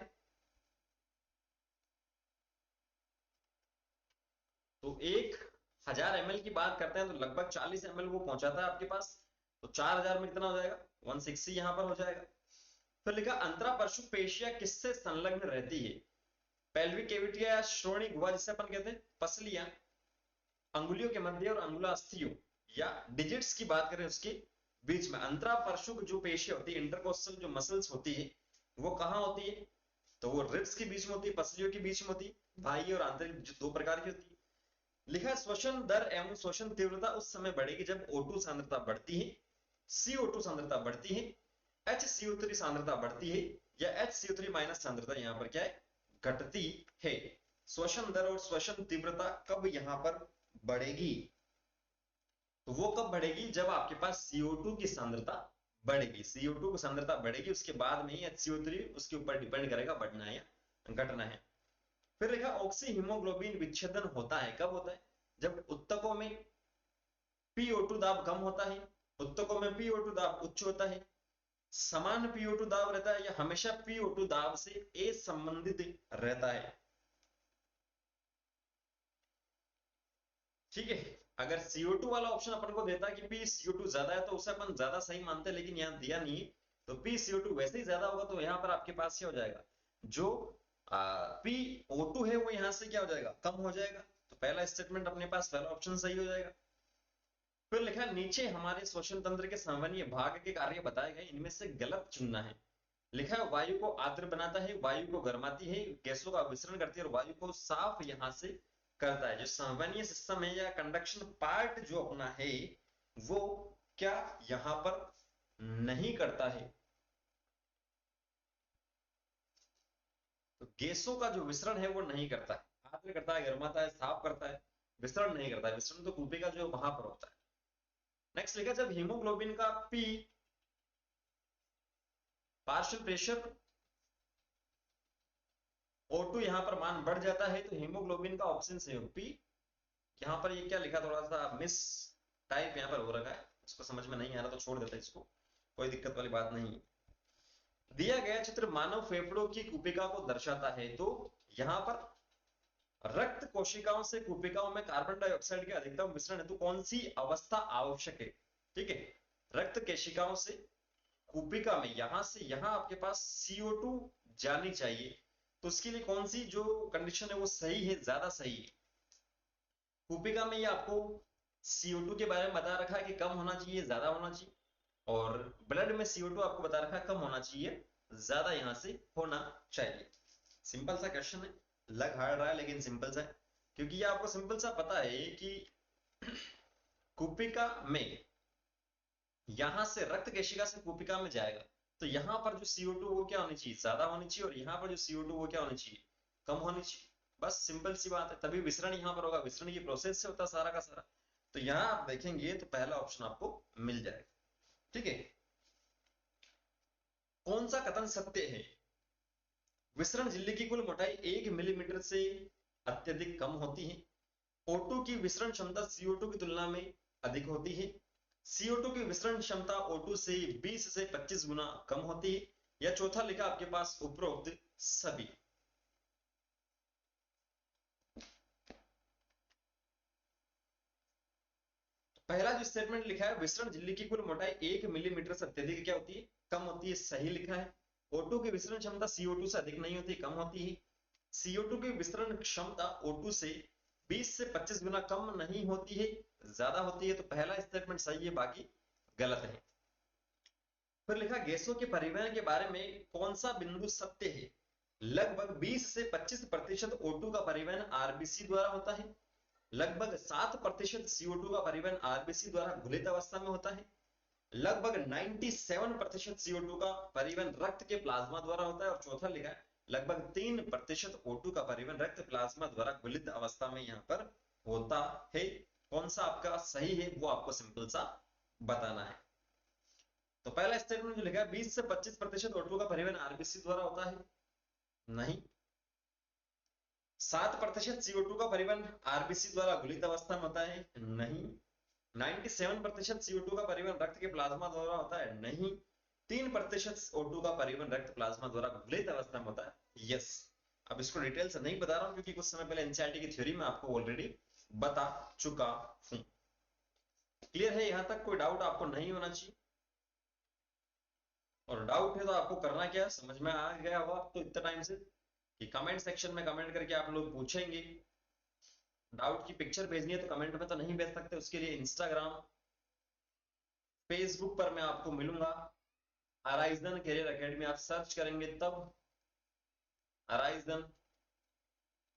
तो 1000 ml की बात करते हैं तो लगभग 40 ml वो पहुंचाता है आपके पास। तो 4000 में कितना हो जाएगा, 160 यहां पर हो जाएगा। फिर लिखा अंतरापरशु पेशियां किससे संलग्न रहती है, पेल्विक कैविटी या श्रोणि गुहा जिसे अपन कहते हैं, पसलियां, अंगुलियों के मध्य और अंगुलास्थियों, या डिजिट्स की बात करें उसके बीच में। अंतरापरशु जो पेशियां होती है, इंटरकोस्टल जो मसल्स होती है, वो कहां होती है, तो वो रिब्स के बीच में होती है, पसलियों के बीच में होती है, बाह्य और आंतरिक जो दो प्रकार की होती है। लिखा श्वसन दर एवं श्वसन तीव्रता उस समय बढ़ेगी जब O2 सांद्रता बढ़ती है, CO2 सांद्रता बढ़ती है, HCO3 सांद्रता बढ़ती है, या HCO3 माइनस सांद्रता यहां पर क्या है, घटती है। श्वसन दर और श्वसन तीव्रता कब यहां पर बढ़ेगी, तो वो कब बढ़ेगी, जब आपके पास CO2 की सांद्रता बढ़ेगी। CO2 की सांद्रता बढ़ेगी, उसके बाद में ही HCO3 उसके ऊपर डिपेंड करेगा बढ़ना है या घटना है। फिर लिखा ऑक्सी हीमोग्लोबिन विच्छेदन होता है, कब होता है, जब उत्तकों में PO2 दाब कम होता है, उत्तकों में PO2 दाब उच्च होता है, समान PO2 दाब रहता है, या हमेशा PO2 दाब से असंबंधित रहता है। ठीक है, अगर CO2 वाला ऑप्शन अपन को देता है कि PCO2 ज्यादा है तो उसे अपन ज्यादा सही मानते हैं, लेकिन यहाँ दिया नहीं है, तो PCO2 वैसे ही ज्यादा होगा, तो यहाँ पर आपके पास क्या हो जाएगा, जो PO2 है वो यहाँ से क्या हो जाएगा, कम हो जाएगा। तो पहला स्टेटमेंट अपने पास, पहला ऑप्शन सही हो जाएगा। फिर लिखा नीचे हमारे श्वसन तंत्र के संवहनीय भाग के कार्य बताए गए, इनमें से गलत चुनना है। लिखा है वायु को आर्द्र बनाता है, वायु को गर्माती है, गैसों का विसरण करती है और वायु को साफ यहां से करता है। जो संवहनीय सिस्टम है या कंडक्शन पार्ट जो अपना है, वो क्या यहां पर नहीं करता है। तो गैसों का जो विसरण है वो नहीं करता है, आर्द्र करता है, गर्माता है, साफ करता है, विसरण नहीं करता है। विसरण तो कूपे का जो वहां पर होता है। नेक्स्ट लिखा जब हीमोग्लोबिन का पी पार्शियल प्रेशर O2 यहां पर मान बढ़ जाता है, तो हीमोग्लोबिन का ऑक्सीजन संयोग पी, यहां पर ये क्या लिखा, थोड़ा सा मिस टाइप यहां पर हो रखा है, इसको समझ में नहीं आ रहा तो छोड़ देता है इसको, कोई दिक्कत वाली बात नहीं। दिया गया चित्र मानव फेफड़ों की कूपिका को दर्शाता है, तो यहां पर रक्त कोशिकाओं से कूपिकाओं में कार्बन डाइऑक्साइड के अधिकतम मिश्रण हेतु कौन सी अवस्था आवश्यक है। ठीक है, रक्त कोशिकाओं से कूपिका में यहां से यहां आपके पास CO2 जानी चाहिए, तो उसके लिए कौन सी जो कंडीशन है वो सही है, ज्यादा सही है। कूपिका में ये आपको CO2 के बारे में बता रखा है कि कम होना चाहिए, ज्यादा होना चाहिए, और ब्लड में CO2 आपको बता रखा है कम होना चाहिए, ज्यादा यहां से होना चाहिए। सिंपल सा क्वेश्चन है, लग हार्ड रहा है लेकिन सिंपल सा है, क्योंकि ये आपको सिंपल सा पता है कि कूपिका में यहां से रक्त केशिका से कूपिका में जाएगा, तो यहां पर जो CO2 वो क्या होनी चाहिए, ज्यादा होनी चाहिए, और यहां पर जो CO2 वो क्या होनी चाहिए, कम होनी चाहिए। बस सिंपल सी बात है, तभी विसरण यहां पर होगा, विसरण की प्रोसेस से होता है सारा का सारा। तो यहां आप देखेंगे तो पहला ऑप्शन आपको मिल जाएगा। ठीक है, कौन सा कथन सत्य है, विसरण झिल्ली की कुल मोटाई 1 मिलीमीटर से अत्यधिक कम होती है, O2 की विसरण क्षमता CO2 की तुलना में अधिक होती है, CO2 की विसरण क्षमता O2 से 20 से 25 गुना कम होती है, या चौथा लिखा आपके पास उपरोक्त सभी। पहला जो स्टेटमेंट लिखा है विसरण झिल्ली की कुल मोटाई 1 मिलीमीटर से अत्यधिक क्या होती है, कम होती है, सही लिखा है। O2 की विसरण क्षमता CO2 से अधिक नहीं होती, कम होती है। CO2 की विसरण क्षमता O2 से 20 से 25 गुना कम नहीं होती है, ज्यादा होती है। तो पहला स्टेटमेंट सही है, बाकी गलत है। फिर लिखा गैसों के परिवहन के बारे में कौन सा बिंदु सत्य है, लगभग 20 से 25% O2 का परिवहन आरबीसी द्वारा होता है, लगभग 7% CO2 का परिवहन आरबीसी द्वारा घुलित अवस्था में होता है, लगभग 97% CO2 का परिवहन रक्त के प्लाज्मा द्वारा होता है, और चौथा लिखा है लगभग 3% O2 का परिवहन रक्त प्लाज्मा द्वारा घुलित अवस्था में यहां पर होता है। कौन सा आपका सही है वो आपको सिंपल सा बताना है। तो पहला स्टेटमेंट जो लिखा है 20 से 25% O2 का परिवहन आरबीसी द्वारा होता है, नहीं। 7% CO2 का परिवहन आरबीसी द्वारा घुलित अवस्था में होता है, नहीं। 97% CO2 का परिवहन रक्त के प्लाज्मा द्वारा होता है, नहीं। 3% O2 का परिवहन रक्त प्लाज्मा द्वारा घुलित अवस्था में होता है, यस। अब इसको डिटेल से नहीं बता रहा हूं क्योंकि कुछ समय पहले एनसीईआरटी की थ्योरी में आपको ऑलरेडी बता चुका हूं। क्लियर है यहां तक? कोई डाउट आपको नहीं होना चाहिए, और डाउट है तो आपको करना क्या, समझ में आ गया होगा तो इतना टाइम से कि कमेंट सेक्शन में कमेंट करके आप लोग पूछेंगे। डाउट की पिक्चर भेजनी है तो कमेंट में तो नहीं भेज सकते, उसके लिए इंस्टाग्राम फेसबुक पर मैं आपको मिलूंगा। अराइजन कैरियर एकेडमी आप सर्च करेंगे तब अराइजन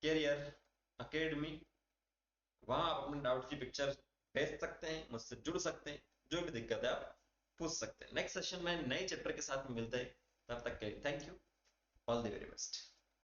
कैरियर एकेडमी, वहां आप अपने डाउट की पिक्चर भेज सकते हैं, मुझसे जुड़ सकते हैं, जो भी दिक्कत है आप पूछ सकते हैं। नेक्स्ट सेशन में नए चैप्टर के साथ मिलते हैं, तब तक के लिए thank you, all the very best.